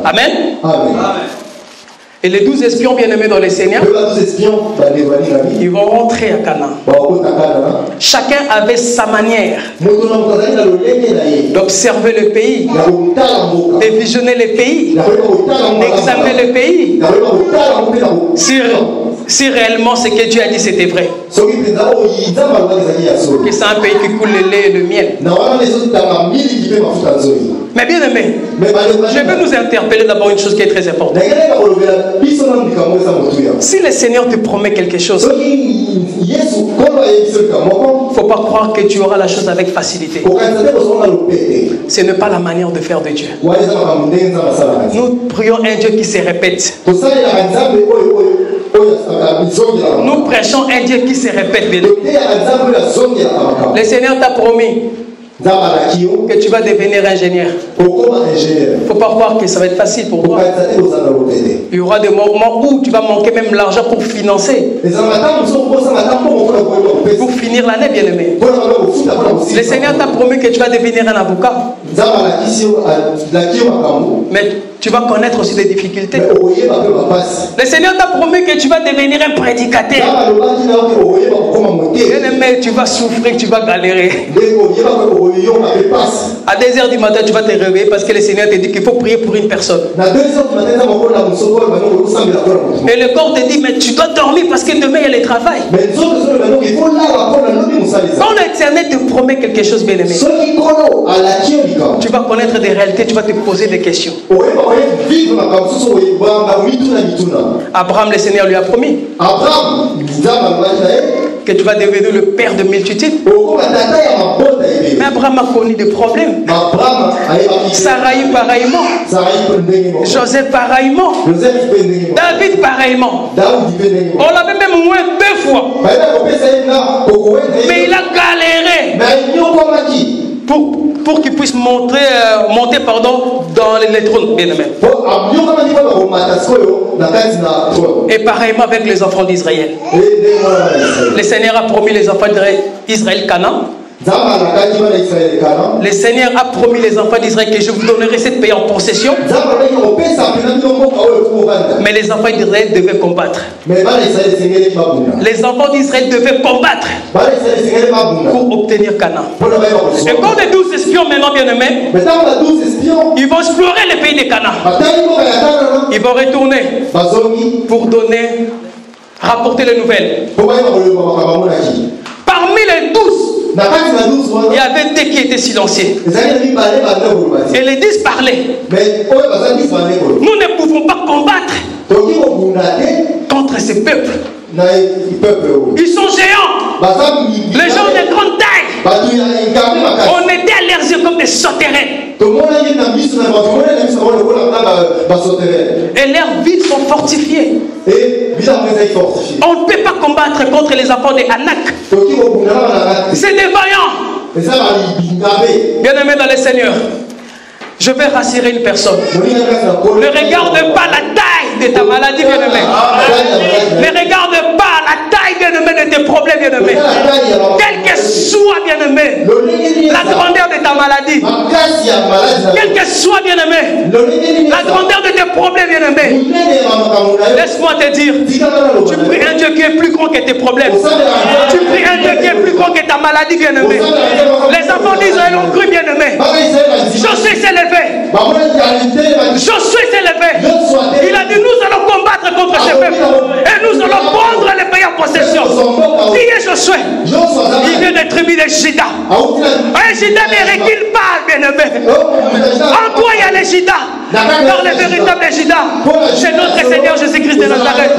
Amen. Et les 12 espions bien-aimés dans le Seigneur, ils vont rentrer à Canaan. Chacun avait sa manière d'observer le pays, de visionner le pays, d'examiner le pays. Si réellement ce que Dieu a dit c'était vrai, que c'est un pays qui coule le lait et le miel. Mais bien aimé, je veux nous interpeller d'abord une chose qui est très importante. Si le Seigneur te promet quelque chose, il ne faut pas croire que tu auras la chose avec facilité. Ce n'est pas la manière de faire de Dieu. Nous prions un Dieu qui se répète. Nous prêchons un Dieu qui se répète. Le Seigneur t'a promis que tu vas devenir ingénieur. Il ne faut pas croire que ça va être facile pour toi. Il y aura des moments où tu vas manquer même l'argent pour financer, pour finir l'année, bien aimé. Le Seigneur t'a promis que tu vas devenir un avocat, mais tu vas connaître aussi des difficultés. Le Seigneur t'a promis que tu vas devenir un prédicateur, bien aimé, tu vas souffrir, tu vas galérer. À 2h du matin, tu vas te réveiller parce que le Seigneur te dit qu'il faut prier pour une personne. Et le corps te dit, mais tu dois dormir parce que demain il y a le travail. Quand l'Éternel te promet quelque chose, bien aimé, tu vas connaître des réalités, tu vas te poser des questions. Abraham, le Seigneur lui a promis que tu vas devenir le père de multitudes. Mais Abraham a connu des problèmes. Sarai pareillement. Joseph pareillement. David pareillement. On l'avait même moins 2 fois. Mais il a galéré pour qu'il puisse monter dans les trônes, bien aimé. Et pareillement avec les enfants d'Israël. Le Seigneur a promis les enfants d'Israël Canaan. Le Seigneur a promis les enfants d'Israël que je vous donnerai cette pays en possession. Mais les enfants d'Israël devaient combattre. Les enfants d'Israël devaient combattre pour obtenir Canaan. Et quand les 12 espions maintenant, bien aimés, ils vont explorer le pays de Canaan. Ils vont retourner pour rapporter les nouvelles. Parmi les 12, il y avait des qui étaient silencieux. Et les 10 parlaient. Nous ne pouvons pas combattre contre ces peuples. Ils sont géants. Les gens de grande taille. On était à leurs yeux comme des sauterelles. Et leurs villes sont fortifiées. On ne peut pas combattre contre les enfants de Anak. C'est des vaillants. Bien-aimés dans le Seigneur, je vais rassurer une personne. Ne regarde pas la taille de ta maladie, bien-aimé. Ne regarde pas la taille, bien-aimé, de tes problèmes, bien-aimé. Quel que soit, bien-aimé, la grandeur de ta maladie. Quel que soit, bien-aimé, la grandeur de tes problèmes, bien-aimé. Laisse-moi te dire, tu pries un Dieu qui est plus grand que tes problèmes. Tu pries un Dieu qui est plus grand que ta maladie, bien-aimé. Les enfants d'Israël ont cru, bien-aimé. Josué s'est levé. Josué s'est levé. Il a dit, nous allons combattre contre ces peuples. Et nous allons prendre les pays en possession. Qui est Josué? Il vient des tribus de Juda. Un Juda mérite qu'il parle, bien-aimé. En quoi il y a les Juda? Dans les véritables Juda, c'est notre Seigneur Jésus-Christ de Nazareth.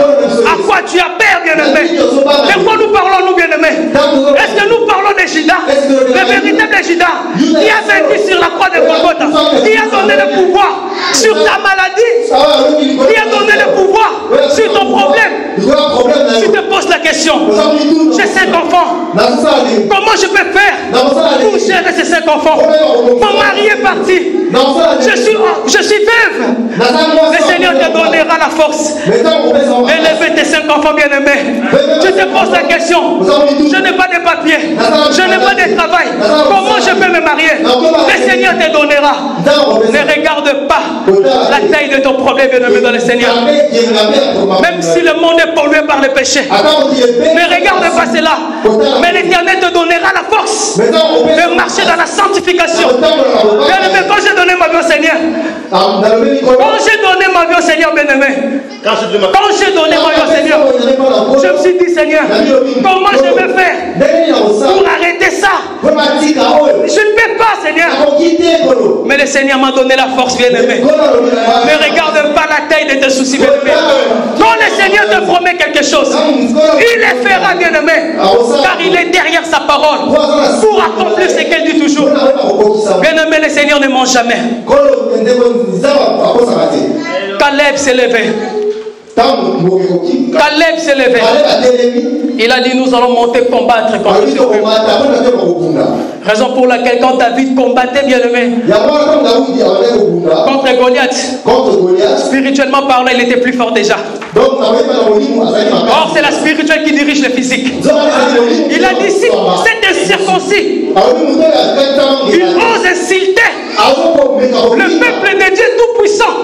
À quoi tu as peur, bien-aimé? De quoi nous parlons, nous, bien-aimés? Est-ce que nous parlons des Juda? Le véritable Juda qui a vaincu sur la croix de Golgotha, qui a donné le pouvoir sur ta maladie, qui a donné le pouvoir sur ton problème. Tu te poses la question. question. J'ai 5 enfants. Comment je peux faire pour gérer ces 5 enfants? Mon mari est parti. Je suis veuve. Le Seigneur te donnera la force d'élever tes 5 enfants bien-aimés. Tu te poses la question. Je n'ai pas de papiers. Je n'ai pas de travail. Comment je peux me marier? Le Seigneur te donnera. Ne regarde pas la taille de ton problème, bien-aimé dans le Seigneur. Même si le monde est pollué par le péché, ne regarde pas cela. Mais l'Éternel te donnera la force de marcher dans la sanctification. Bien-aimé, quand j'ai donné ma vie au Seigneur, bien-aimé, quand j'ai donné ma vie au Seigneur, je me suis dit, Seigneur, comment je vais faire pour arrêter ça? Je ne peux pas, Seigneur. Mais le Seigneur m'a donné la force, bien-aimé. Ne regarde pas la taille de tes soucis, bien-aimé. Quand le Seigneur te promet quelque chose, il le fera, bien-aimé. Car il est derrière sa parole pour accomplir ce qu'elle dit toujours. Bien-aimé, le Seigneur ne ment jamais. Caleb s'est levé. Caleb s'est levé. Il a dit, nous allons monter combattre contre ce peuple. Raison pour laquelle quand David combattait, bien-aimé, contre Goliath, spirituellement parlant, il était plus fort déjà. Or, c'est la spirituelle qui dirige le physique. Il a dit, si c'est circoncis, il ose insulter le peuple de Dieu tout-puissant.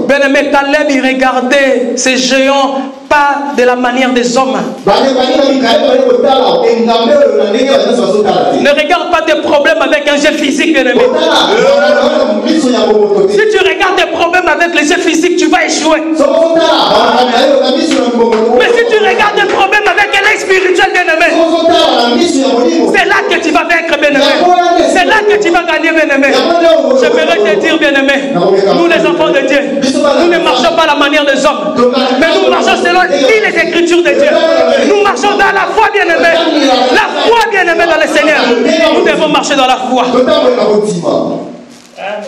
Bien-aimé, Caleb, il regardait ces géants pas de la manière des hommes. Ne regarde pas tes problèmes avec un jeu physique, bien-aimé. Si tu regardes tes problèmes avec les jeux physiques, tu vas échouer. Mais si tu regardes tes problèmes avec un œil spirituel, bien-aimé, c'est là que tu vas vaincre, bien-aimé. C'est là que tu vas gagner, bien-aimé. Je voudrais te dire, bien-aimé, nous les enfants de Dieu, nous ne marchons pas à la manière des hommes, mais nous marchons selon les Écritures de Dieu. Nous marchons dans la foi, bien-aimé. La foi, bien-aimé, dans le Seigneur. Nous devons marcher dans la foi.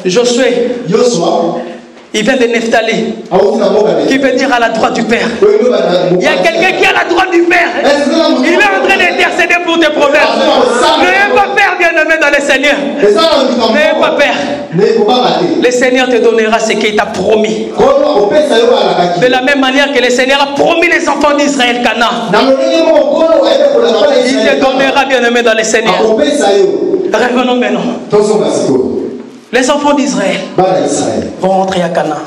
Josué, il vient de Nephtali, qui veut dire à la droite du Père. Il y a quelqu'un qui est à la droite du Père. Il est en train d'intercéder pour tes problèmes. N'ayez pas peur, bien-aimé, dans le Seigneur. N'ayez pas peur. Le Seigneur te donnera ce qu'il t'a promis. De la même manière que le Seigneur a promis les enfants d'Israël Canaan. Il te donnera, bien-aimé, dans le Seigneur. Revenons maintenant. Les enfants d'Israël vont rentrer à Canaan.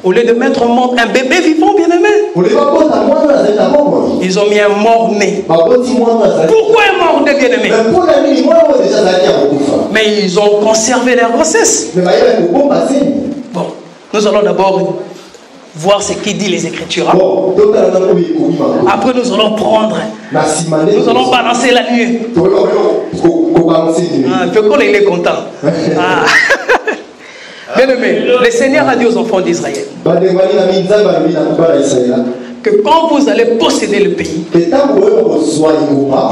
Au lieu de mettre au monde un bébé vivant, bien-aimé, ils ont mis un mort-né. Pourquoi un mort-né, bien-aimé? Mais ils ont conservé leur grossesse. Bon, nous allons d'abord voir ce qu'il dit les Écritures. Après, nous allons prendre. Nous allons balancer la nuée. Pourquoi il est content? Bien aimé, le Seigneur a dit aux enfants d'Israël que quand vous allez posséder le pays, il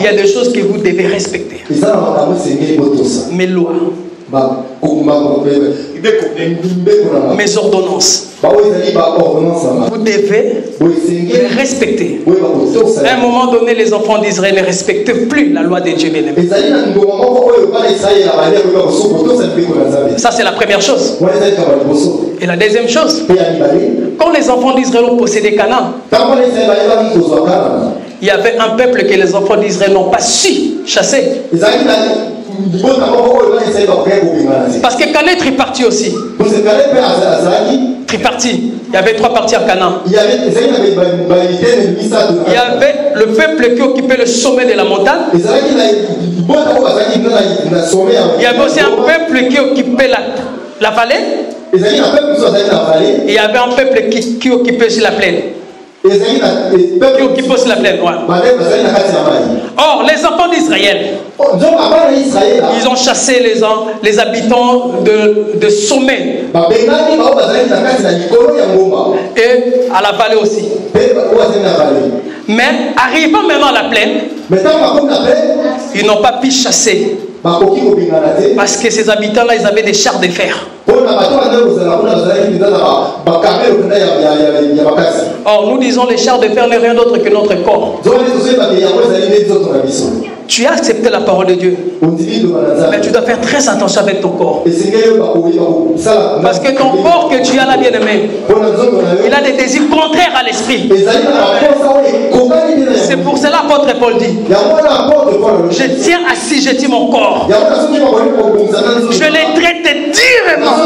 y a des choses que vous devez respecter. Mes lois, mes ordonnances, vous devez les respecter. À un moment donné, les enfants d'Israël ne respectent plus la loi de Dieu, bien-aimé. Ça, c'est la première chose. Et la deuxième chose, quand les enfants d'Israël ont possédé Canaan, il y avait un peuple que les enfants d'Israël n'ont pas su chasser. Parce que Canaan est triparti aussi. Triparti. Il y avait 3 parties à Canaan. Il y avait le peuple qui occupait le sommet de la montagne. Il y avait aussi un peuple qui occupait la vallée. Et il y avait un peuple qui occupait aussi la plaine. Qui occupe aussi la plaine. Or, les enfants d'Israël, ils ont chassé les habitants de sommet et à la vallée aussi. Mais arrivant maintenant à la plaine, ils n'ont pas pu chasser parce que ces habitants-là, ils avaient des chars de fer. Or, nous disons les chars de fer n'est rien d'autre que notre corps. Tu as accepté la parole de Dieu. Mais tu dois faire très attention avec ton corps. Parce que ton corps que tu as là, bien-aimé, il a des désirs contraires à l'esprit. C'est pour cela qu'apôtre Paul dit, je tiens assujetti mon corps. Je l'ai traité durement.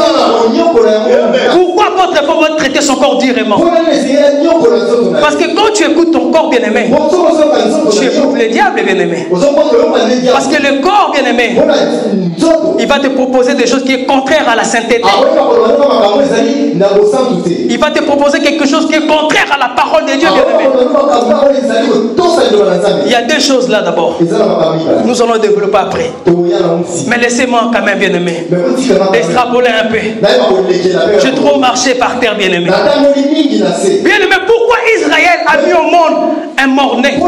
Pourquoi apôtre Paul va traiter son corps durement? Parce que quand tu écoutes ton corps, bien-aimé, tu écoutes le diable, bien-aimé. Parce que le corps, bien-aimé, il va te proposer des choses qui sont contraires à la sainteté. Il va te proposer quelque chose qui est contraire à la parole de Dieu, bien-aimé. Il y a deux choses là d'abord. Nous allons développer après. Mais laissez-moi quand même, bien-aimé, extrapoler un peu. J'ai trop marché par terre, bien-aimé. Bien-aimé, pourquoi Israël a mis au monde un mort-né?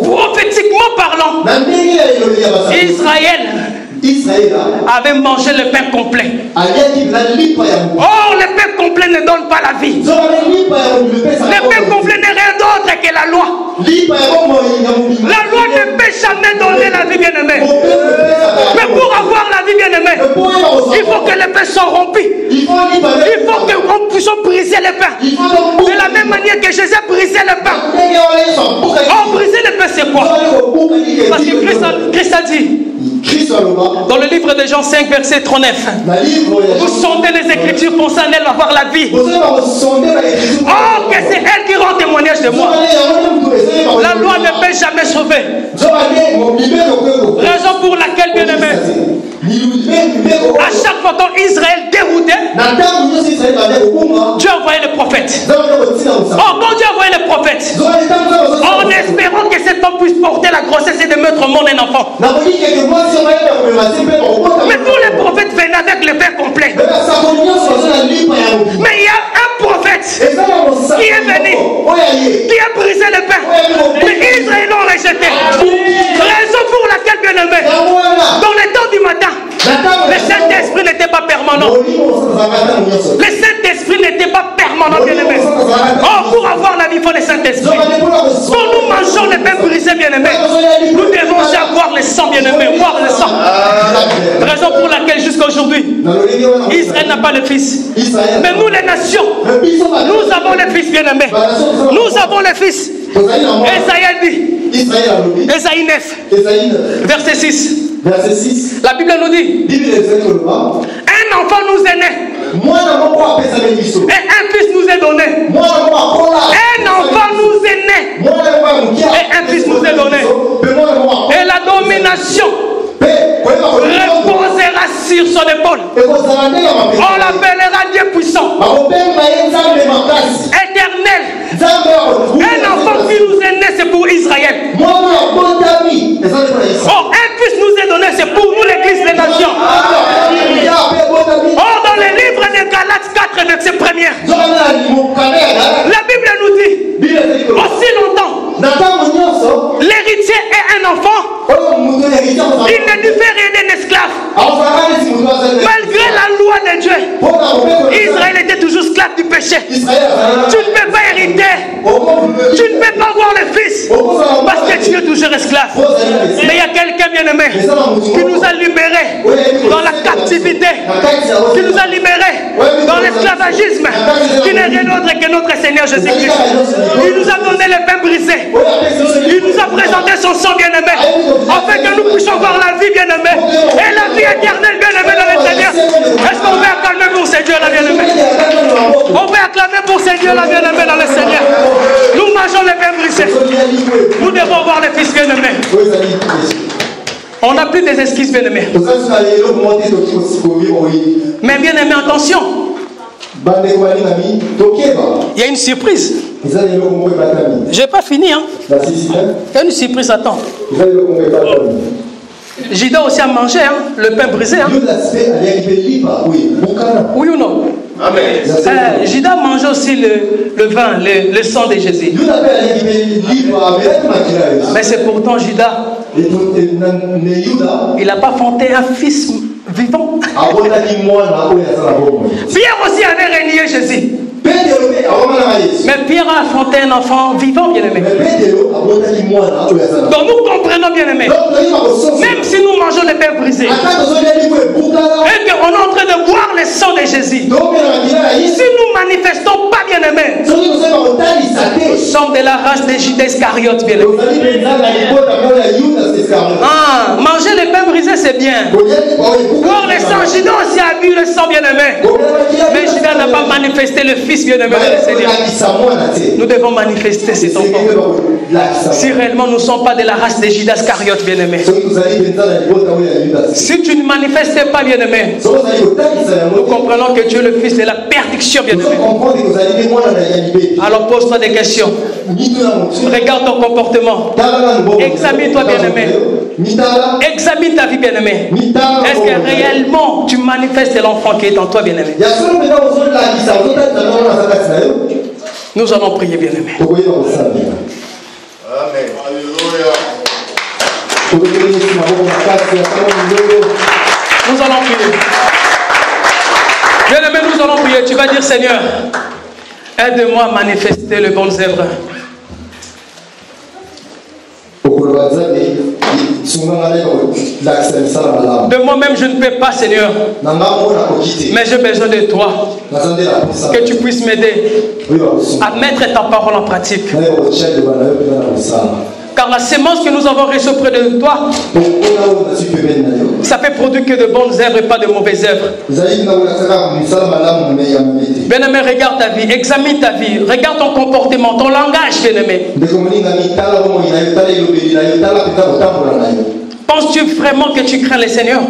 Prophétiquement parlant, Israël avait mangé le pain complet. Or, le pain complet ne donne pas la vie. Le pain complet n'est rien d'autre que la loi. La loi ne peut jamais donner la vie, bien-aimé. Mais pour avoir la vie, bien-aimé, il faut que les pains soient rompus. Il faut que nous puissions briser le pain. De la même manière que Jésus a brisé le pain. Oh, briser le pain, c'est quoi? Parce que Christ a dit, dans le livre de Jean 5, verset 39, vous sondez les Écritures pensant en elles avoir la vie. Oh, que c'est elle qui rend témoignage de moi. La loi ne peut jamais sauver. Raison pour laquelle, bien-aimé, à chaque fois qu'Israël déroutait, Dieu envoyait les prophètes. Oh, quand Dieu envoyait les prophètes, en espérant que cet homme puisse porter la grossesse et de mettre au monde un enfant. Mais tous les prophètes venaient avec le pain complet. Mais il y a un prophète qui est venu, qui a brisé le pain. Mais Israël l'ont rejeté. Raison pour laquelle, bien-aimé, dans les temps du matin, le Saint-Esprit n'était pas permanent. Le Saint-Esprit n'était pas permanent, bien-aimé. Oh, pour avoir la vie, il faut le Saint-Esprit. Quand nous mangeons le pain brisé, bien-aimé, nous devons avoir le sang, bien-aimé, voir le sang. Raison pour laquelle jusqu'à aujourd'hui, Israël n'a pas le Fils. Mais nous, les nations, nous avons le Fils, bien-aimé. Nous avons le Fils. Esaïe dit, Esaïe 9, verset 6. La Bible nous dit, un enfant nous est né, et un fils nous est donné. Un enfant nous est né, et un fils nous est donné. Et la domination reposera sur son épaule. On l'appellera Dieu puissant, éternel. Un enfant qui nous est né, c'est pour Israël. Oh, un fils nous est donné, c'est pour nous, l'église des nations. Oh, dans le livre de Galates 4, verset 1er, la Bible nous dit, aussi longtemps, l'héritier est un enfant, il ne diffère rien d'un esclave. Malgré la loi de Dieu, Israël était toujours esclave du péché. Tu ne peux pas hériter, tu ne peux pas avoir le fils, parce que tu es toujours esclave. Mais il y a quelqu'un, bien-aimé, qui nous a libérés dans la captivité, qui nous a libérés dans l'esclavagisme, qui n'est rien d'autre que notre Seigneur Jésus-Christ. Il nous a donné le pain brisé, il nous a présenté son sang, bien-aimé, afin que nous puissions voir la vie, bien-aimé, et la vie éternelle, bien-aimé, dans le Seigneur. Est-ce qu'on veut acclamer pour ces dieux-là, bien-aimé? On veut acclamer pour ces dieux-là, bien-aimé, dans le Seigneur. Nous mangeons le pain brisé. Nous devons voir le Fils, bien-aimé. On n'a plus des esquisses, bien-aimés. Mais bien-aimé, attention. Il y a une surprise. Je n'ai pas fini, hein. Il y a une surprise, attends. Judas aussi a mangé, hein, le pain brisé, hein. Oui ou non? Amen. Judas mange aussi le vin, le sang de Jésus. Mais c'est pourtant Judas, il n'a pas fondé un fils vivant. Pierre aussi avait renié Jésus. Mais Pierre a affronté un enfant vivant, bien-aimé. Donc nous comprenons, bien-aimé. Même si nous mangeons des pains brisés, et qu'on est en train de boire le sang de Jésus, si nous manifestons pas, bien-aimé, nous sommes de la race de Judas Iscariote, bien-aimé. Manger les pains brisés, c'est bien. Boire le sang, Judas aussi a bu le sang, bien-aimé. Mais Judas n'a pas manifesté le Fils, bien-aimé. Nous devons manifester cet enfant. Si réellement nous ne sommes pas de la race de Judas Iscariote, bien-aimé. Si tu ne manifestes pas, bien-aimé, nous comprenons que tu es le fils de la perdition, bien-aimé. Alors pose-toi des questions. Regarde ton comportement. Examine-toi, bien-aimé. Examine ta vie, bien-aimé. Est-ce que réellement tu manifestes l'enfant qui est en toi, bien-aimé? Nous allons prier, bien-aimé. Amen. Nous allons prier. Bien-aimé, nous allons prier. Tu vas dire, Seigneur, aide-moi à manifester les bonnes œuvres. De moi-même, je ne peux pas, Seigneur. Mais j'ai besoin de toi. Que tu puisses m'aider à mettre ta parole en pratique. Car la sémence que nous avons reçue auprès de toi, ça fait produire que de bonnes œuvres et pas de mauvaises œuvres. Bien-aimé, regarde ta vie, examine ta vie, regarde ton comportement, ton langage, bien-aimé. Penses-tu vraiment que tu crains le Seigneur?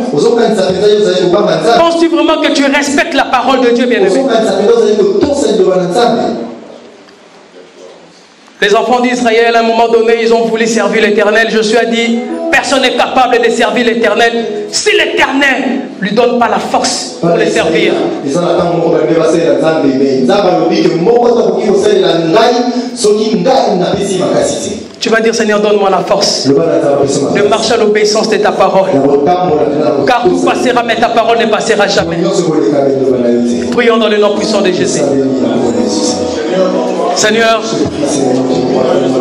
Penses-tu vraiment que tu respectes la parole de Dieu, bien-aimé? Les enfants d'Israël, à un moment donné, ils ont voulu servir l'Éternel. Josué a dit, personne n'est capable de servir l'Éternel si l'Éternel ne lui donne pas la force pour le servir. Tu vas dire, Seigneur, donne-moi la force de marcher à l'obéissance de ta parole. Car tout passera, mais ta parole ne passera jamais. Prions dans le nom puissant de Jésus. Seigneur,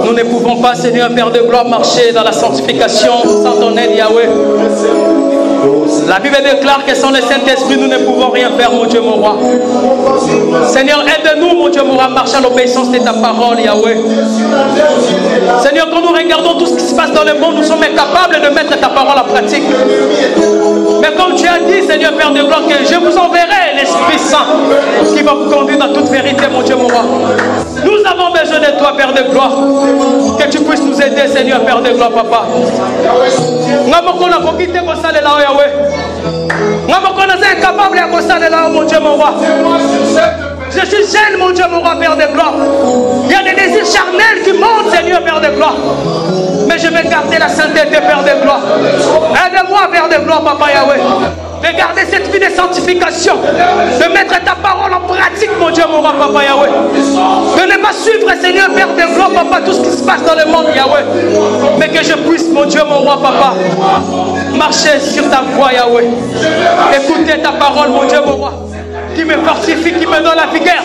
nous ne pouvons pas, Seigneur, Père de gloire, marcher dans la sanctification sans ton aide, Yahweh. La Bible déclare que sans le Saint-Esprit, nous ne pouvons rien faire, mon Dieu, mon roi. Seigneur, aide-nous, mon Dieu, mon roi, à marcher à l'obéissance de ta parole, Yahweh. Seigneur, quand nous regardons tout ce qui se passe dans le monde, nous sommes incapables de mettre ta parole en pratique. Mais comme tu as dit, Seigneur, Père de gloire, que je vous enverrai l'Esprit Saint qui va vous conduire dans toute vérité, mon Dieu, mon roi. Nous avons besoin de toi, Père de gloire. Que tu puisses nous aider, Seigneur, Père de gloire, Papa. Incapable à constater là, mon Dieu, mon roi. Je suis jeune, mon Dieu, mon roi, Père de gloire. Il y a des désirs charnels qui montent, Seigneur, Père de gloire. Mais je vais garder la sainteté, Père de gloire. Aide-moi, Père de gloire, Papa Yahweh. De garder cette vie de sanctification. De mettre ta parole en pratique, mon Dieu, mon roi, Papa Yahweh. De ne pas suivre, Seigneur, Père de gloire, Papa, tout ce qui se passe dans le monde, Yahweh. Mais que je puisse, mon Dieu, mon roi, Papa, marcher sur ta voie, Yahweh. Écouter ta parole, mon Dieu, mon roi, qui me fortifie, qui me donne la vigueur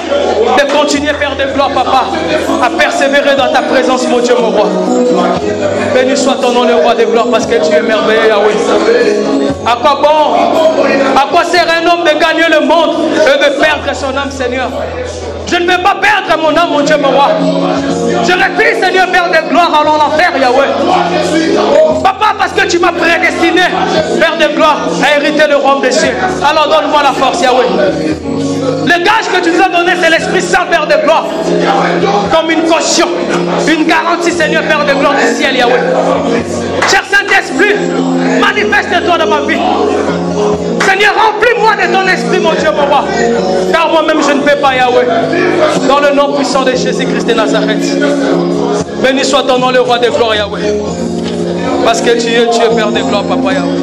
de continuer, Père de gloire, Papa, à persévérer dans ta présence, mon Dieu, mon roi. Béni soit ton nom, le roi de gloire, parce que tu es merveilleux, Yahweh. À quoi bon? À quoi sert un homme de gagner le monde et de perdre son âme, Seigneur? Je ne veux pas perdre mon âme, mon Dieu, mon roi. Je refuse, Seigneur, Père de gloire, allons l'enfer, Yahweh. Papa, parce que tu m'as prédestiné, Père de gloire, à hériter le royaume des cieux. Alors donne-moi la force, Yahweh. Le gage que tu nous as donné, c'est l'Esprit Saint, Père de gloire. Comme une caution, une garantie, Seigneur, Père de gloire du ciel, Yahweh. Cher Saint-Esprit, manifeste-toi dans ma vie. Seigneur, remplis-moi de ton esprit, mon Dieu, mon roi. Car moi-même, je ne peux pas, Yahweh. Dans le nom puissant de Jésus-Christ de Nazareth. Béni soit ton nom, le roi de gloire, Yahweh. Parce que tu es Père de gloire, Papa Yahweh.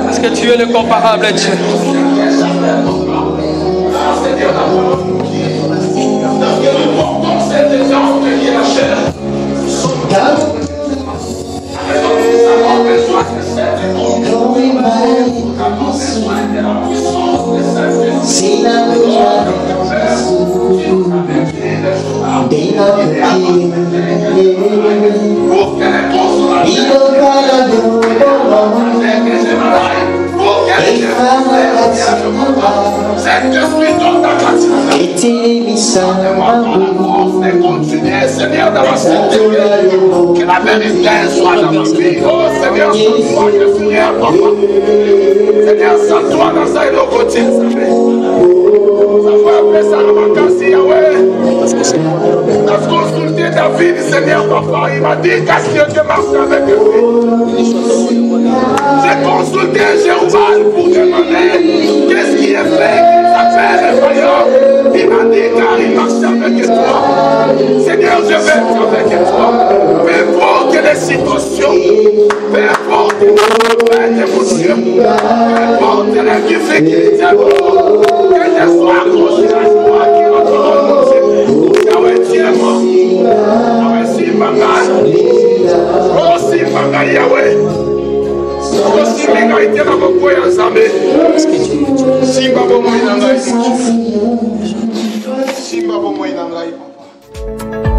Parce que tu es le comparable Dieu. God. Saint-Esprit, donne ta grâce. Donne-moi encore la force de continuer, Seigneur, dans ma sainteté. Que la vérité soit dans ma vie. Oh Seigneur, sans toi, je suis rien, papa. Seigneur, sans toi, dans ça, il est au côté. Ça va appeler ça dans ma casse, Yahweh. Dans ce consulté David, Seigneur, papa, il m'a dit qu'est-ce que Dieu marche avec lui. J'ai consulté Jérubbal pour demander qu'est-ce qui est fait, sa père est vaillant. Il m'a dit car il marche avec toi. Seigneur, je vais être avec toi. Peu importe les situations, peu importe les émotions, peu importe les difficultés, que je sois accroché à toi qui entre mon Dieu. Yahweh, tiens-moi. Yahweh, si Manga. Oh, si Manga, Yahweh. Si Manga, il tient à mon poing ensemble. Si Babo Moïnangaï. Si Babo Moïnangaï, papa.